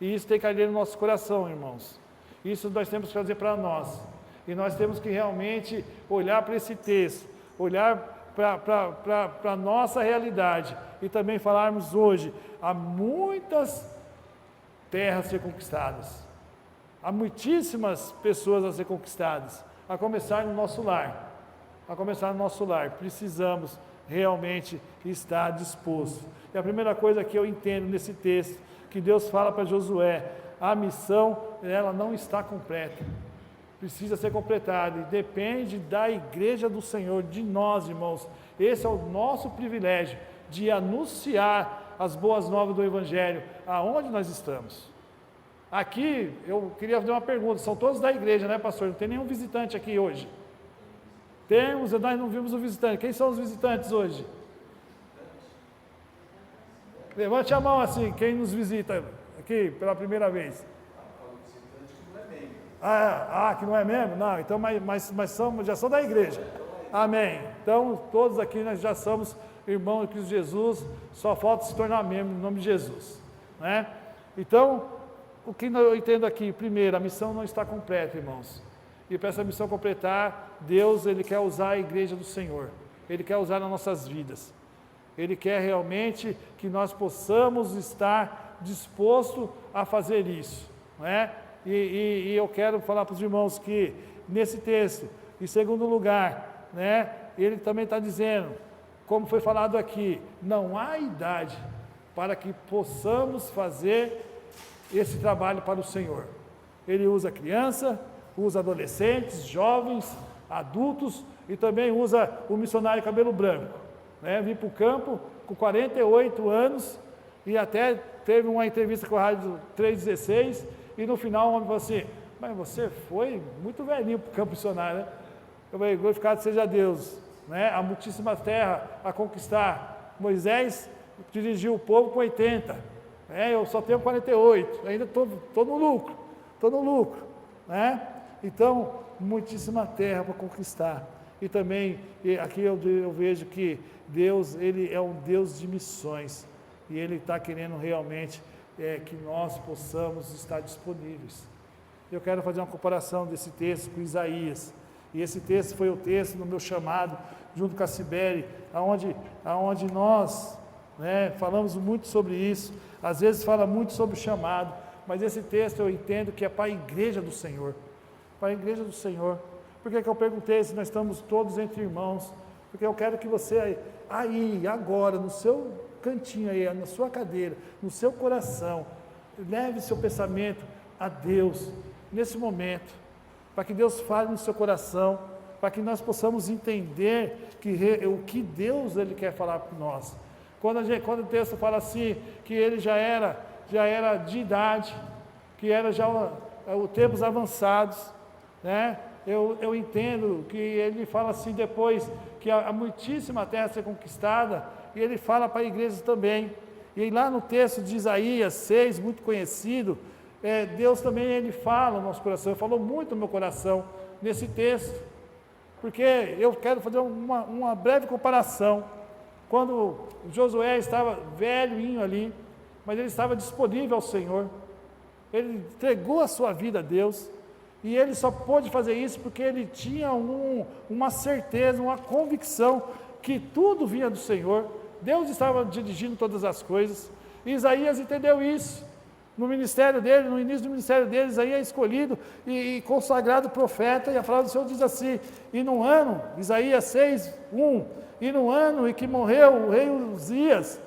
E isso tem que arder no nosso coração, irmãos. Isso nós temos que fazer para nós. E nós temos que realmente olhar para esse texto, olhar para a nossa realidade e também falarmos hoje, há muitas terras a ser conquistadas, há muitíssimas pessoas a ser conquistadas, a começar no nosso lar, precisamos realmente estar disposto. E a primeira coisa que eu entendo nesse texto, que Deus fala para Josué, a missão, ela não está completa, precisa ser completada, e depende da igreja do Senhor, de nós, irmãos. Esse é o nosso privilégio, de anunciar as boas novas do Evangelho, aonde nós estamos. Aqui, eu queria fazer uma pergunta, são todos da igreja, né, pastor? Não tem nenhum visitante aqui hoje? Temos, nós não vimos o visitante. Quem são os visitantes hoje? Levante a mão assim, quem nos visita aqui pela primeira vez. Que não é membro? Não, então, mas já são da igreja. Amém. Então, todos aqui nós já somos irmãos de Cristo Jesus, só falta se tornar membro em nome de Jesus, né? Então, o que eu entendo aqui, primeiro, a missão não está completa, irmãos. E para essa missão completar, Deus, Ele quer usar a igreja do Senhor. Ele quer usar nas nossas vidas. Ele quer realmente que nós possamos estar dispostos a fazer isso, né? E eu quero falar para os irmãos que, nesse texto, em segundo lugar, né, ele também está dizendo, como foi falado aqui, não há idade para que possamos fazer esse trabalho para o Senhor. Ele usa criança, usa adolescentes, jovens, adultos, e também usa o missionário cabelo branco, né? Vim para o campo com 48 anos, e até teve uma entrevista com a Rádio 316, e no final o homem falou assim, mas você foi muito velhinho para o campo missionário, né? Eu falei, glorificado seja Deus, né? A muitíssima terra a conquistar. Moisés dirigiu o povo com 80, né? Eu só tenho 48, ainda estou no lucro, né? Então, muitíssima terra para conquistar. E também, aqui eu vejo que Deus, Ele é um Deus de missões, e Ele está querendo realmente que nós possamos estar disponíveis. Eu quero fazer uma comparação desse texto com Isaías. E esse texto foi o texto no meu chamado, junto com a Cibele, aonde nós, né, falamos muito sobre isso. Às vezes fala muito sobre o chamado, mas esse texto eu entendo que é para a igreja do Senhor. Para a igreja do Senhor. Por que eu perguntei se nós estamos todos entre irmãos? Porque eu quero que você aí, agora, no seu cantinho aí, na sua cadeira, no seu coração, leve seu pensamento a Deus, nesse momento, para que Deus fale no seu coração, para que nós possamos entender o que Deus Ele quer falar para nós. Quando o texto fala assim, que ele já era de idade, que era já tempos avançados, né? Eu entendo que ele fala assim depois, que a muitíssima terra ser conquistada, e ele fala para a igreja também. E lá no texto de Isaías 6, muito conhecido, Deus também ele fala no nosso coração, ele falou muito no meu coração nesse texto, porque eu quero fazer uma breve comparação. Quando Josué estava velhinho ali, mas ele estava disponível ao Senhor, ele entregou a sua vida a Deus, e ele só pôde fazer isso porque ele tinha uma certeza, uma convicção que tudo vinha do Senhor. Deus estava dirigindo todas as coisas. E Isaías entendeu isso. No ministério dele, no início do ministério dele, Isaías é escolhido e consagrado profeta, e a palavra do Senhor diz assim, e no ano, Isaías 6, 1, e no ano em que morreu o rei Uzias,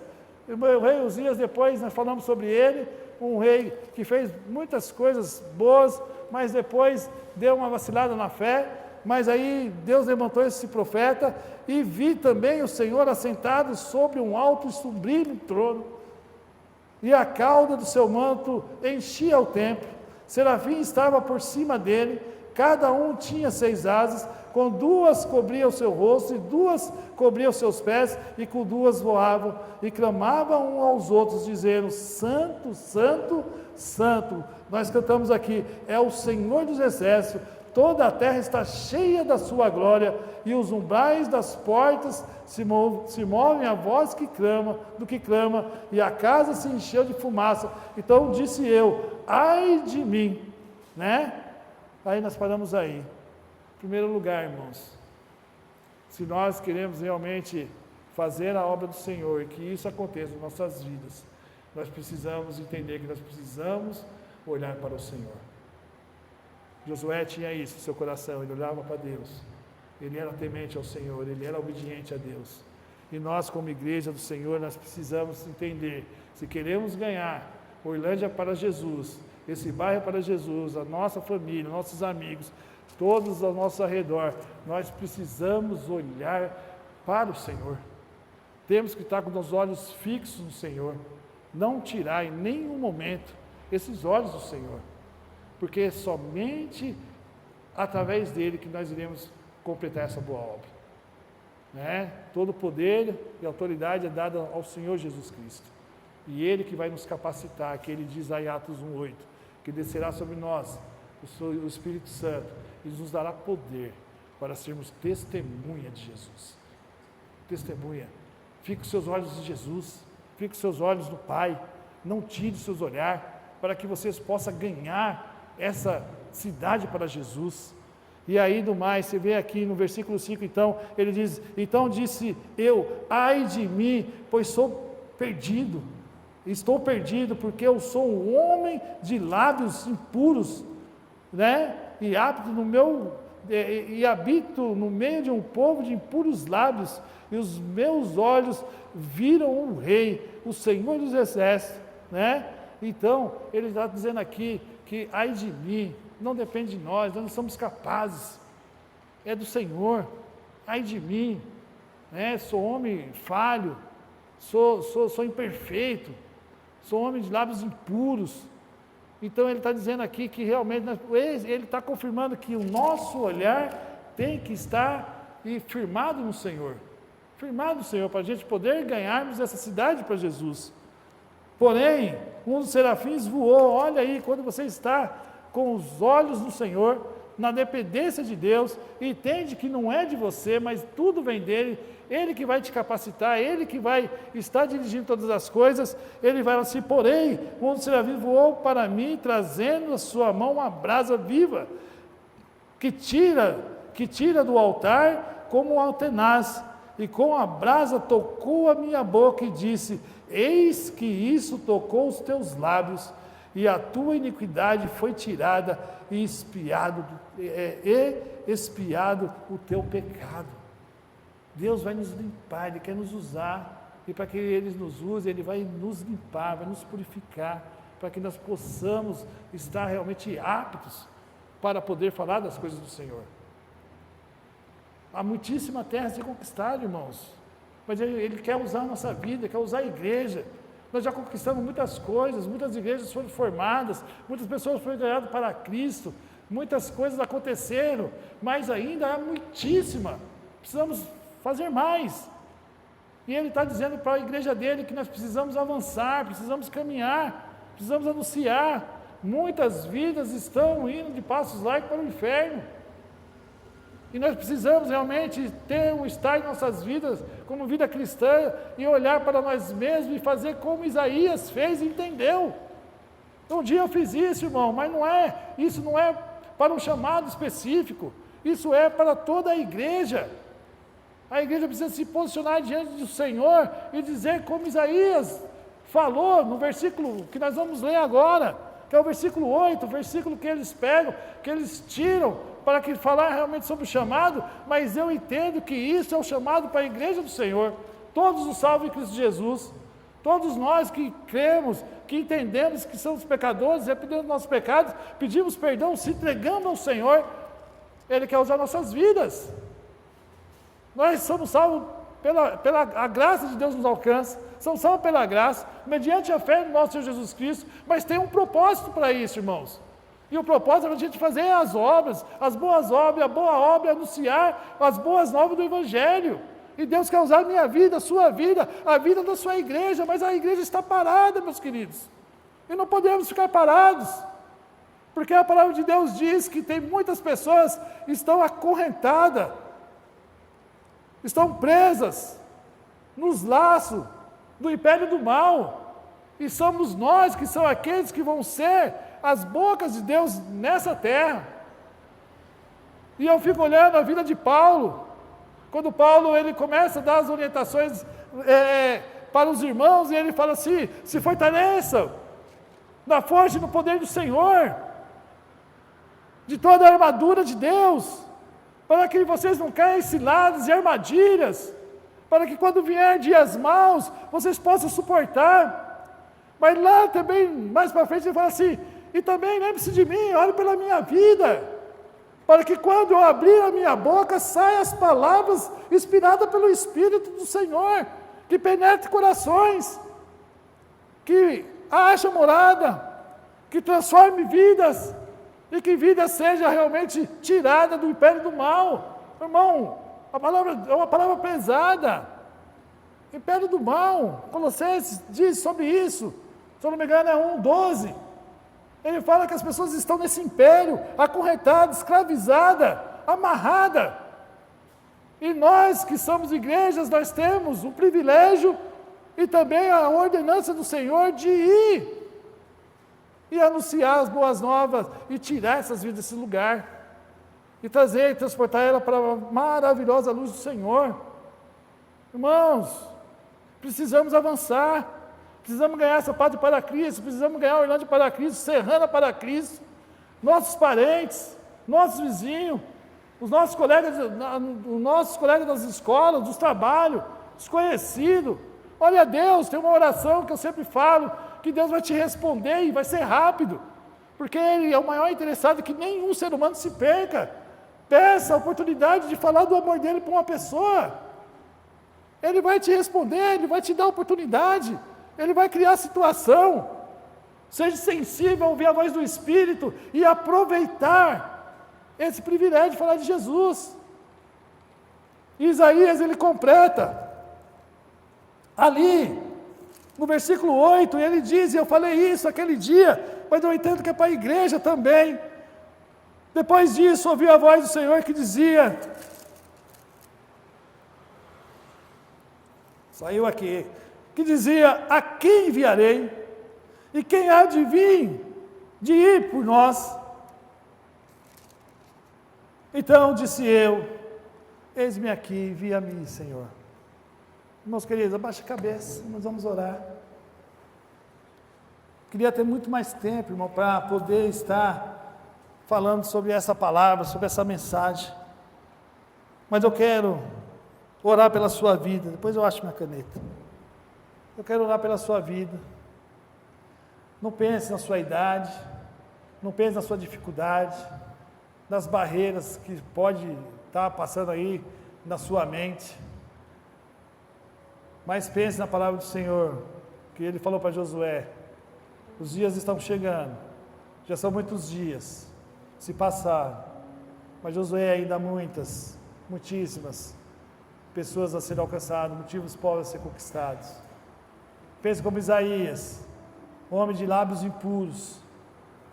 depois nós falamos sobre ele, um rei que fez muitas coisas boas, mas depois deu uma vacilada na fé, mas aí Deus levantou esse profeta, e vi também o Senhor assentado sobre um alto e sublime trono, e a cauda do seu manto enchia o templo, serafim estava por cima dele, cada um tinha 6 asas, com 2 cobriam o seu rosto, e 2 cobriam os seus pés, e com 2 voavam, e clamavam uns aos outros, dizendo, Santo, Santo, Santo. Nós cantamos aqui, é o Senhor dos Exércitos, toda a terra está cheia da sua glória, e os umbrais das portas se movem a voz do que clama, e a casa se encheu de fumaça. Então disse eu, ai de mim, né? Aí nós paramos aí. Em primeiro lugar, irmãos, se nós queremos realmente fazer a obra do Senhor, e que isso aconteça nas nossas vidas, nós precisamos entender que nós precisamos olhar para o Senhor. Josué tinha isso no seu coração, ele olhava para Deus, ele era temente ao Senhor, ele era obediente a Deus. E nós, como igreja do Senhor, nós precisamos entender, se queremos ganhar Orlândia para Jesus, esse bairro para Jesus, a nossa família, nossos amigos, todos ao nosso redor, nós precisamos olhar para o Senhor. Temos que estar com os olhos fixos no Senhor, não tirar em nenhum momento esses olhos do Senhor, porque é somente através dele que nós iremos completar essa boa obra, né? Todo poder e autoridade é dado ao Senhor Jesus Cristo, e ele que vai nos capacitar, que ele diz lá em Atos 1:8, que descerá sobre nós o Espírito Santo e nos dará poder para sermos testemunha de Jesus. Testemunha. Fique os seus olhos em Jesus, fique os seus olhos no Pai, não tire os seus olhares, para que vocês possam ganhar essa cidade para Jesus. E aí do mais, você vê aqui no versículo 5, então, ele diz, então disse eu, ai de mim, pois sou perdido, estou perdido, porque eu sou um homem de lábios impuros, né? E habito no meio de um povo de impuros lábios, e os meus olhos viram o Rei, o Senhor dos Exércitos, né? Então, ele está dizendo aqui que, ai de mim, não depende de nós não somos capazes, é do Senhor, ai de mim, né? Sou homem falho, sou imperfeito, sou homem de lábios impuros. Então ele está dizendo aqui que realmente, ele está confirmando que o nosso olhar tem que estar firmado no Senhor, para a gente poder ganharmos essa cidade para Jesus. Porém, um dos serafins voou, olha aí, quando você está com os olhos no Senhor, na dependência de Deus, entende que não é de você, mas tudo vem dele, ele que vai te capacitar, ele que vai estar dirigindo todas as coisas, ele vai assim, porém, o serafim voou para mim, trazendo a sua mão uma brasa viva, que tira do altar como um tenaz, e com a brasa tocou a minha boca e disse, eis que isso tocou os teus lábios, e a tua iniquidade foi tirada, e expiado o teu pecado. Deus vai nos limpar, Ele quer nos usar, e para que Ele nos use, Ele vai nos limpar, vai nos purificar, para que nós possamos estar realmente aptos para poder falar das coisas do Senhor. Há muitíssima terra a ser conquistada, irmãos, mas Ele quer usar a nossa vida, quer usar a igreja. Nós já conquistamos muitas coisas, muitas igrejas foram formadas, muitas pessoas foram ganhadas para Cristo, muitas coisas aconteceram, mas ainda há muitíssima, precisamos fazer mais. E Ele está dizendo para a igreja dele que nós precisamos avançar, precisamos caminhar, precisamos anunciar. Muitas vidas estão indo de passos largos para o inferno. E nós precisamos realmente ter um estar em nossas vidas, como vida cristã, e olhar para nós mesmos e fazer como Isaías fez e entendeu. Um dia eu fiz isso, irmão, mas isso não é para um chamado específico, isso é para toda a igreja. A igreja precisa se posicionar diante do Senhor e dizer como Isaías falou no versículo que nós vamos ler agora, que é o versículo 8, o versículo que eles pegam, que eles tiram, para que falar realmente sobre o chamado, mas eu entendo que isso é o chamado para a igreja do Senhor, todos os salvos em Cristo Jesus, todos nós que cremos, que entendemos que somos pecadores, arrependemos dos nossos pecados, pedimos perdão, se entregamos ao Senhor, Ele quer usar nossas vidas. Nós somos salvos a graça de Deus nos alcança, somos salvos pela graça, mediante a fé no nosso Senhor Jesus Cristo, mas tem um propósito para isso, irmãos. E o propósito é a gente fazer as obras, as boas obras, a boa obra, anunciar as boas novas do Evangelho. E Deus quer usar a minha vida, a sua vida, a vida da sua igreja, mas a igreja está parada, meus queridos. E não podemos ficar parados, porque a palavra de Deus diz que tem muitas pessoas que estão acorrentadas, estão presas nos laços do império do mal. E somos nós que são aqueles que vão ser as bocas de Deus nessa terra. E eu fico olhando a vida de Paulo, quando Paulo ele começa a dar as orientações para os irmãos, e ele fala assim, se fortaleçam na força e no poder do Senhor, de toda a armadura de Deus, para que vocês não caiam em ciladas e armadilhas, para que quando vier dias maus, vocês possam suportar. Mas lá também, mais para frente, ele fala assim, e também lembre-se de mim, olhe pela minha vida, para que quando eu abrir a minha boca, saiam as palavras inspiradas pelo Espírito do Senhor, que penetre corações, que ache morada, que transforme vidas, e que vida seja realmente tirada do império do mal. Irmão, a palavra é uma palavra pesada, império do mal. Colossenses diz sobre isso, se eu não me engano é 1:12, ele fala que as pessoas estão nesse império, acorrentadas, escravizadas, amarradas, e nós que somos igrejas, nós temos o privilégio e também a ordenança do Senhor de ir e anunciar as boas novas e tirar essas vidas desse lugar e trazer e transportar ela para a maravilhosa luz do Senhor. Irmãos, precisamos avançar, precisamos ganhar essa pátria para Cristo, precisamos ganhar a Orlândia para Cristo, Serrana para Cristo, nossos parentes, nossos vizinhos, os nossos colegas das escolas, dos trabalhos, desconhecidos. Olha, Deus, tem uma oração que eu sempre falo, que Deus vai te responder e vai ser rápido, porque Ele é o maior interessado que nenhum ser humano se perca. Peça a oportunidade de falar do amor dEle para uma pessoa. Ele vai te responder, Ele vai te dar a oportunidade, Ele vai criar a situação. Seja sensível a ouvir a voz do Espírito e aproveitar esse privilégio de falar de Jesus. Isaías, ele completa ali, no versículo 8, ele diz, e eu falei isso aquele dia, mas eu entendo que é para a igreja também. Depois disso, ouvi a voz do Senhor que dizia, saiu aqui, que dizia, a quem enviarei? E quem há de vir, de ir por nós? Então disse eu, eis-me aqui, envia-me, Senhor. Irmãos queridos, abaixa a cabeça, nós vamos orar. Queria ter muito mais tempo, irmão, para poder estar falando sobre essa palavra, sobre essa mensagem. Mas eu quero orar pela sua vida. Depois eu acho minha caneta. Eu quero orar pela sua vida. Não pense na sua idade, não pense na sua dificuldade, nas barreiras que pode estar passando aí na sua mente. Mas pense na palavra do Senhor, que Ele falou para Josué, os dias estão chegando, já são muitos dias, se passaram, mas Josué ainda há muitíssimas pessoas a serem alcançadas, muitos povos a ser conquistados. Pense como Isaías, homem de lábios impuros,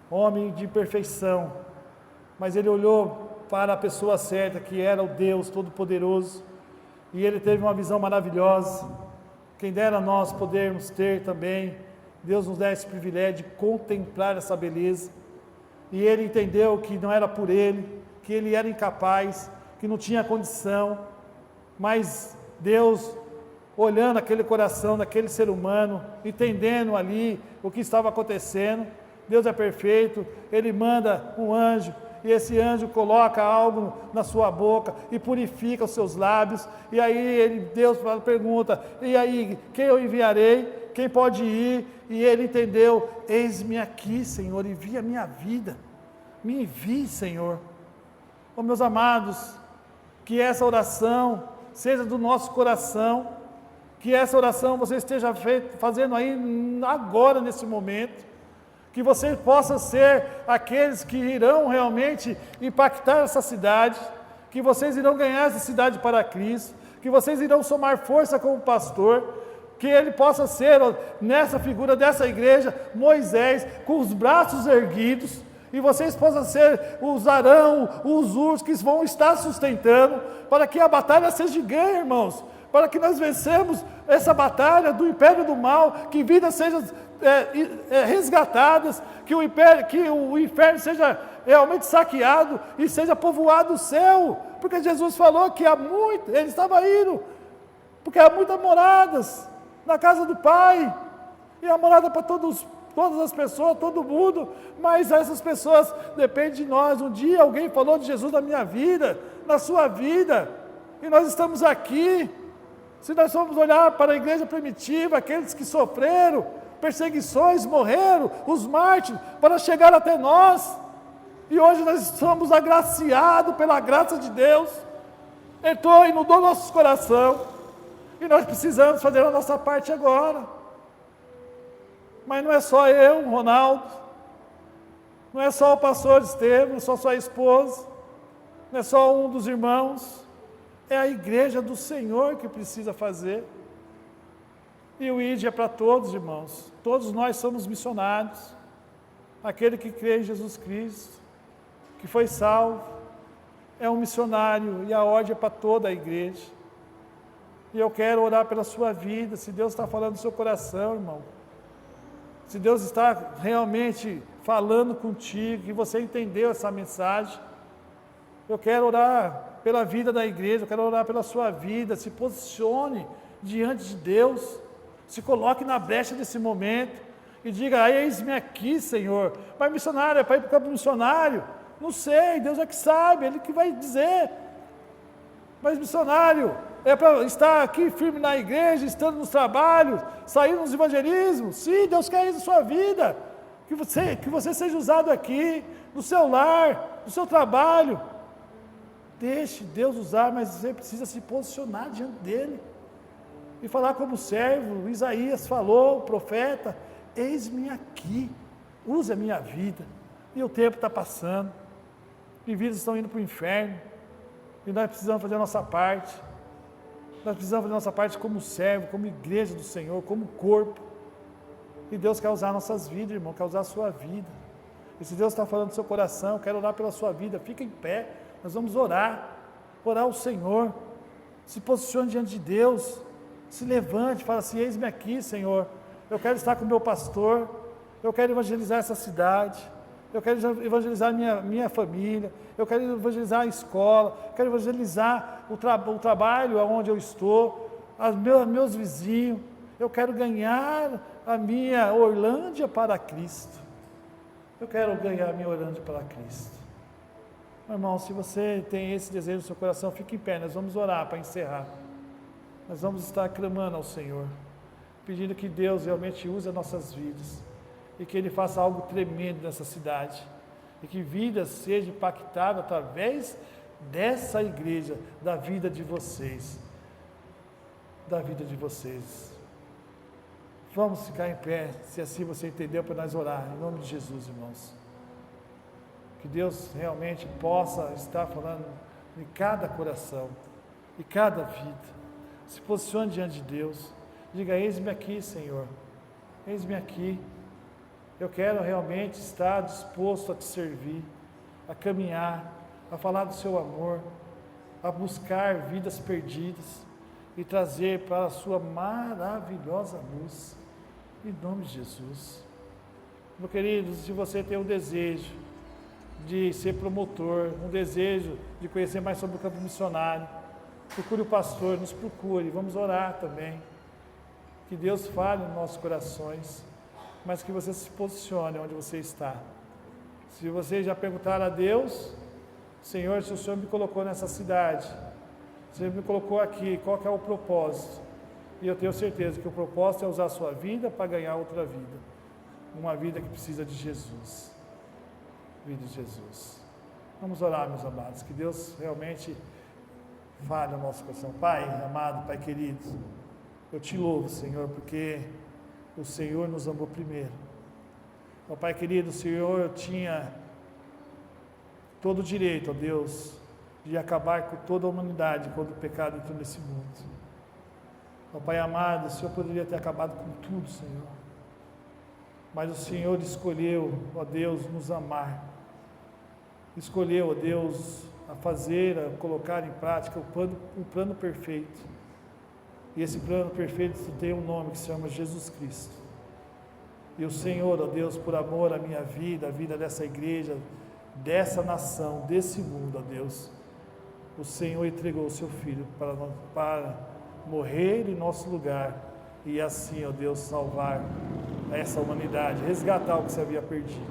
homem de perfeição, mas ele olhou para a pessoa certa, que era o Deus Todo-Poderoso, e ele teve uma visão maravilhosa. Quem dera nós podermos ter também, Deus nos dá esse privilégio de contemplar essa beleza, e ele entendeu que não era por ele, que ele era incapaz, que não tinha condição, mas Deus, olhando aquele coração daquele ser humano, entendendo ali o que estava acontecendo, Deus é perfeito, Ele manda um anjo, e esse anjo coloca algo na sua boca e purifica os seus lábios, e aí Deus pergunta, e aí, quem eu enviarei? Quem pode ir? E ele entendeu, eis-me aqui, Senhor, envia a minha vida, me envie, Senhor. Oh, meus amados, que essa oração seja do nosso coração, que essa oração você esteja fazendo aí agora, nesse momento, que você possa ser aqueles que irão realmente impactar essa cidade, que vocês irão ganhar essa cidade para Cristo, que vocês irão somar força como pastor, que ele possa ser, nessa figura dessa igreja, Moisés, com os braços erguidos, e vocês possam ser os Arão, os Urs, que vão estar sustentando, para que a batalha seja ganha, irmãos, para que nós vencemos essa batalha do império do mal, que vidas sejam resgatadas, que o inferno seja realmente saqueado e seja povoado o céu, porque Jesus falou que ele estava indo, porque há muitas moradas na casa do Pai, e há morada para todas as pessoas, todo mundo, mas essas pessoas dependem de nós. Um dia alguém falou de Jesus na minha vida, na sua vida, e nós estamos aqui. Se nós formos olhar para a igreja primitiva, aqueles que sofreram perseguições, morreram, os mártires, para chegar até nós, e hoje nós somos agraciados pela graça de Deus, entrou e inundou nossos corações, e nós precisamos fazer a nossa parte agora. Mas não é só eu, Ronaldo, não é só o pastor Estevam, não é só sua esposa, não é só um dos irmãos, é a igreja do Senhor que precisa fazer. E o ID é para todos, irmãos. Todos nós somos missionários. Aquele que crê em Jesus Cristo, que foi salvo, é um missionário, e a ordem é para toda a igreja. E eu quero orar pela sua vida, se Deus está falando no seu coração, irmão. Se Deus está realmente falando contigo, que você entendeu essa mensagem, eu quero orar pela vida da igreja, eu quero orar pela sua vida. Se posicione diante de Deus, se coloque na brecha desse momento e diga, eis-me aqui, Senhor. Mas missionário, é para ir para o campo missionário? Não sei, Deus é que sabe, Ele que vai dizer. Mas missionário, é para estar aqui firme na igreja, estando nos trabalhos, saindo nos evangelismos? Sim, Deus quer isso na sua vida, que você seja usado aqui, no seu lar, no seu trabalho. Deixe Deus usar, mas você precisa se posicionar diante dEle, e falar como servo. Isaías falou, o profeta, eis-me aqui, use a minha vida, e o tempo está passando, e vidas estão indo para o inferno, e nós precisamos fazer a nossa parte. Nós precisamos fazer a nossa parte como servo, como igreja do Senhor, como corpo. E Deus quer usar nossas vidas, irmão, quer usar a sua vida. E se Deus está falando do seu coração, eu quero orar pela sua vida, fica em pé, nós vamos orar ao Senhor, se posicione diante de Deus, se levante, fala assim, eis-me aqui, Senhor, eu quero estar com o meu pastor, eu quero evangelizar essa cidade, eu quero evangelizar minha família, eu quero evangelizar a escola, eu quero evangelizar o trabalho onde eu estou, meus vizinhos, eu quero ganhar a minha Orlândia para Cristo. Eu quero ganhar a minha Orlândia para Cristo. Meu irmão, se você tem esse desejo no seu coração, fique em pé, nós vamos orar para encerrar. Nós vamos estar clamando ao Senhor, pedindo que Deus realmente use as nossas vidas e que Ele faça algo tremendo nessa cidade e que vidas sejam impactadas através dessa igreja, da vida de vocês. Da vida de vocês. Vamos ficar em pé, se assim você entendeu, para nós orar, em nome de Jesus, irmãos. Que Deus realmente possa estar falando em cada coração, em cada vida. Se posicione diante de Deus. Diga, eis-me aqui, Senhor. Eis-me aqui. Eu quero realmente estar disposto a te servir, a caminhar, a falar do seu amor, a buscar vidas perdidas e trazer para a sua maravilhosa luz. Em nome de Jesus. Meu querido, se você tem um desejo de ser promotor, um desejo de conhecer mais sobre o campo missionário, procure o pastor, nos procure, vamos orar também. Que Deus fale nos nossos corações, mas que você se posicione onde você está. Se você já perguntar a Deus, Senhor, se o Senhor me colocou nessa cidade, se o Senhor me colocou aqui, qual que é o propósito? E eu tenho certeza que o propósito é usar a sua vida para ganhar outra vida. Uma vida que precisa de Jesus. Vida de Jesus. Vamos orar, meus amados, que Deus realmente fale no nosso coração. Pai amado, Pai querido, eu te louvo, Senhor, porque o Senhor nos amou primeiro. Ó Pai querido, o Senhor tinha todo o direito, ó Deus, de acabar com toda a humanidade quando o pecado entrou nesse mundo. Ó Pai amado, o Senhor poderia ter acabado com tudo, Senhor. Mas o Senhor escolheu, ó Deus, nos amar. Escolheu, ó Deus, a fazer, a colocar em prática um plano perfeito. E esse plano perfeito tem um nome que se chama Jesus Cristo. E o Senhor, ó Deus, por amor à minha vida, a vida dessa igreja, dessa nação, desse mundo, ó Deus, o Senhor entregou o seu Filho para morrer em nosso lugar e assim, ó Deus, salvar essa humanidade, resgatar o que se havia perdido.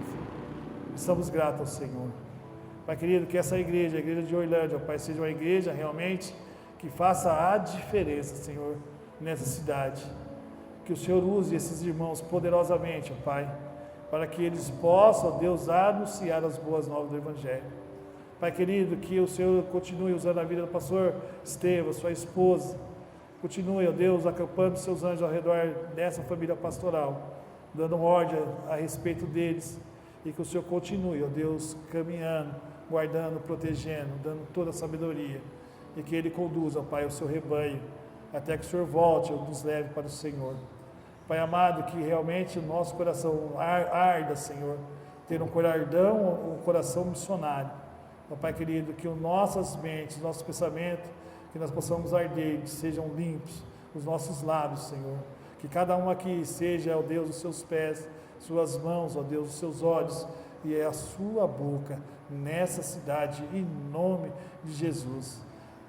Estamos gratos ao Senhor. Pai querido, que essa igreja, a igreja de Orlândia, Pai, seja uma igreja realmente que faça a diferença, Senhor, nessa cidade. Que o Senhor use esses irmãos poderosamente, ó Pai, para que eles possam, ó Deus, anunciar as boas novas do Evangelho. Pai querido, que o Senhor continue usando a vida do pastor Estevam, sua esposa. Continue, ó Deus, acampando seus anjos ao redor dessa família pastoral, dando ordem a respeito deles. E que o Senhor continue, ó Deus, caminhando, guardando, protegendo, dando toda a sabedoria. E que Ele conduza, Pai, o seu rebanho, até que o Senhor volte ou nos leve para o Senhor. Pai amado, que realmente o nosso coração arda, Senhor, ter um coração missionário. Ó Pai querido, que as nossas mentes, nossos pensamentos, que nós possamos arder, que sejam limpos os nossos lábios, Senhor. Que cada um aqui seja, ó Deus, os seus pés, suas mãos, ó Deus, os seus olhos e a sua boca nessa cidade, em nome de Jesus.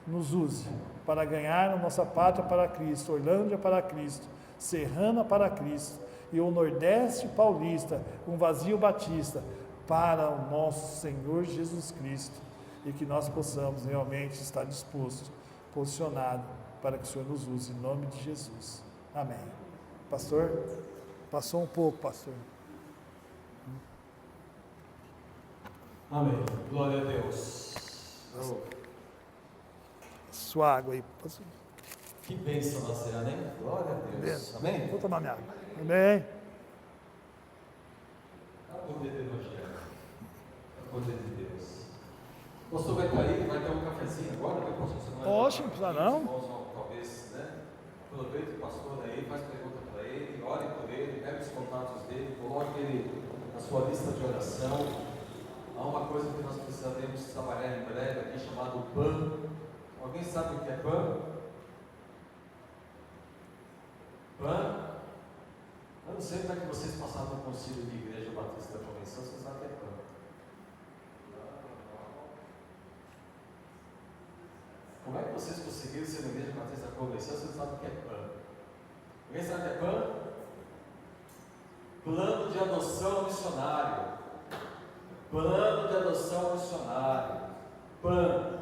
Nos use para ganhar a nossa pátria para Cristo, Orlândia para Cristo, Serrana para Cristo e o Nordeste Paulista, um Vazio Batista, para o nosso Senhor Jesus Cristo. E que nós possamos realmente estar dispostos, posicionado, para que o Senhor nos use, em nome de Jesus. Amém. Pastor, passou um pouco, pastor. Amém. Glória a Deus. Sua água aí. Que bênção na ceia, né? Glória a Deus. Amém? Vou tomar minha água. Amém. O poder do Evangelho. O poder de Deus. O pastor vai cair, vai ter um cafezinho agora, depois você não vai. Poxa, não precisa não. Talvez, né? Aproveita o pastor aí, faz pergunta para ele, ore por ele, pega os contatos dele, coloque ele na sua lista de oração, há uma coisa que nós precisaremos trabalhar em breve aqui, chamado PAN. Alguém sabe o que é PAN? PAN? Eu não sei como é que vocês passaram no concílio de Igreja Batista da Convenção, vocês sabem o que é PAN. Como é que vocês conseguiram ser na Igreja Batista da Convenção, vocês sabem o que é PAN? Alguém sabe o que é PAN? Plano de adoção missionário. Plano de adoção missionário. PAN.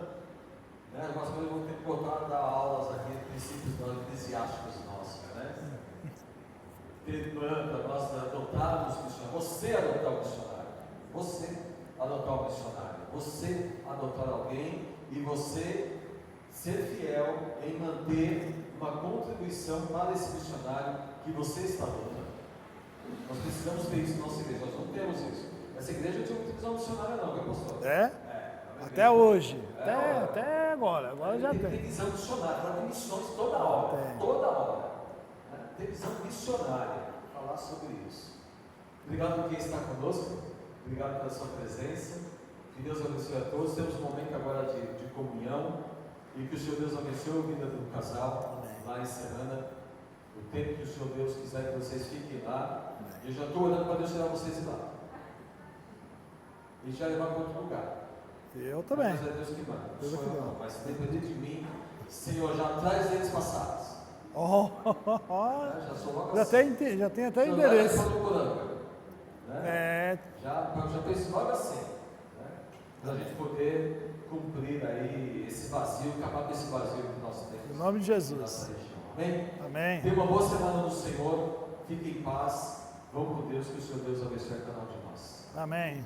Né? Algumas coisas vão ter que botar a dar aulas aqui, princípios eclesiásticos nossos, né? Ter PAN para nós adotarmos missionários. Você adotar o missionário. Você adotar o missionário. Você adotar alguém e você ser fiel em manter uma contribuição para esse missionário que você está adotando. Nós precisamos ter isso na nossa igreja, nós não temos isso. Essa igreja não tinha muita visão missionária não, viu, pastor? Até hoje. Até agora já tem. tem. Tem visão missionária, ela tem missões toda hora. Toda hora. Tem visão missionária. Falar sobre isso. Obrigado por quem está conosco. Obrigado pela sua presença. Que Deus abençoe a todos. Temos um momento agora de comunhão. E que o Senhor Deus abençoe a vida do casal lá em Serrana. O tempo que o Senhor Deus quiser que vocês fiquem lá. Eu já estou orando para Deus tirar vocês de lá. E já levar para outro lugar. Eu também. Mas é Deus que manda. Deus que manda. Mas se depender de mim, Senhor, já traz eles passados. Já sou logo assim. Já tem até endereço. Né? Já penso logo assim. Né? Para a gente poder cumprir aí esse vazio, acabar com esse vazio que nós temos. Em nome de Jesus. Amém? Amém. Tenha uma boa semana no Senhor. Fique em paz. Vamos com Deus, que o Senhor Deus abençoe cada um de nós. Amém.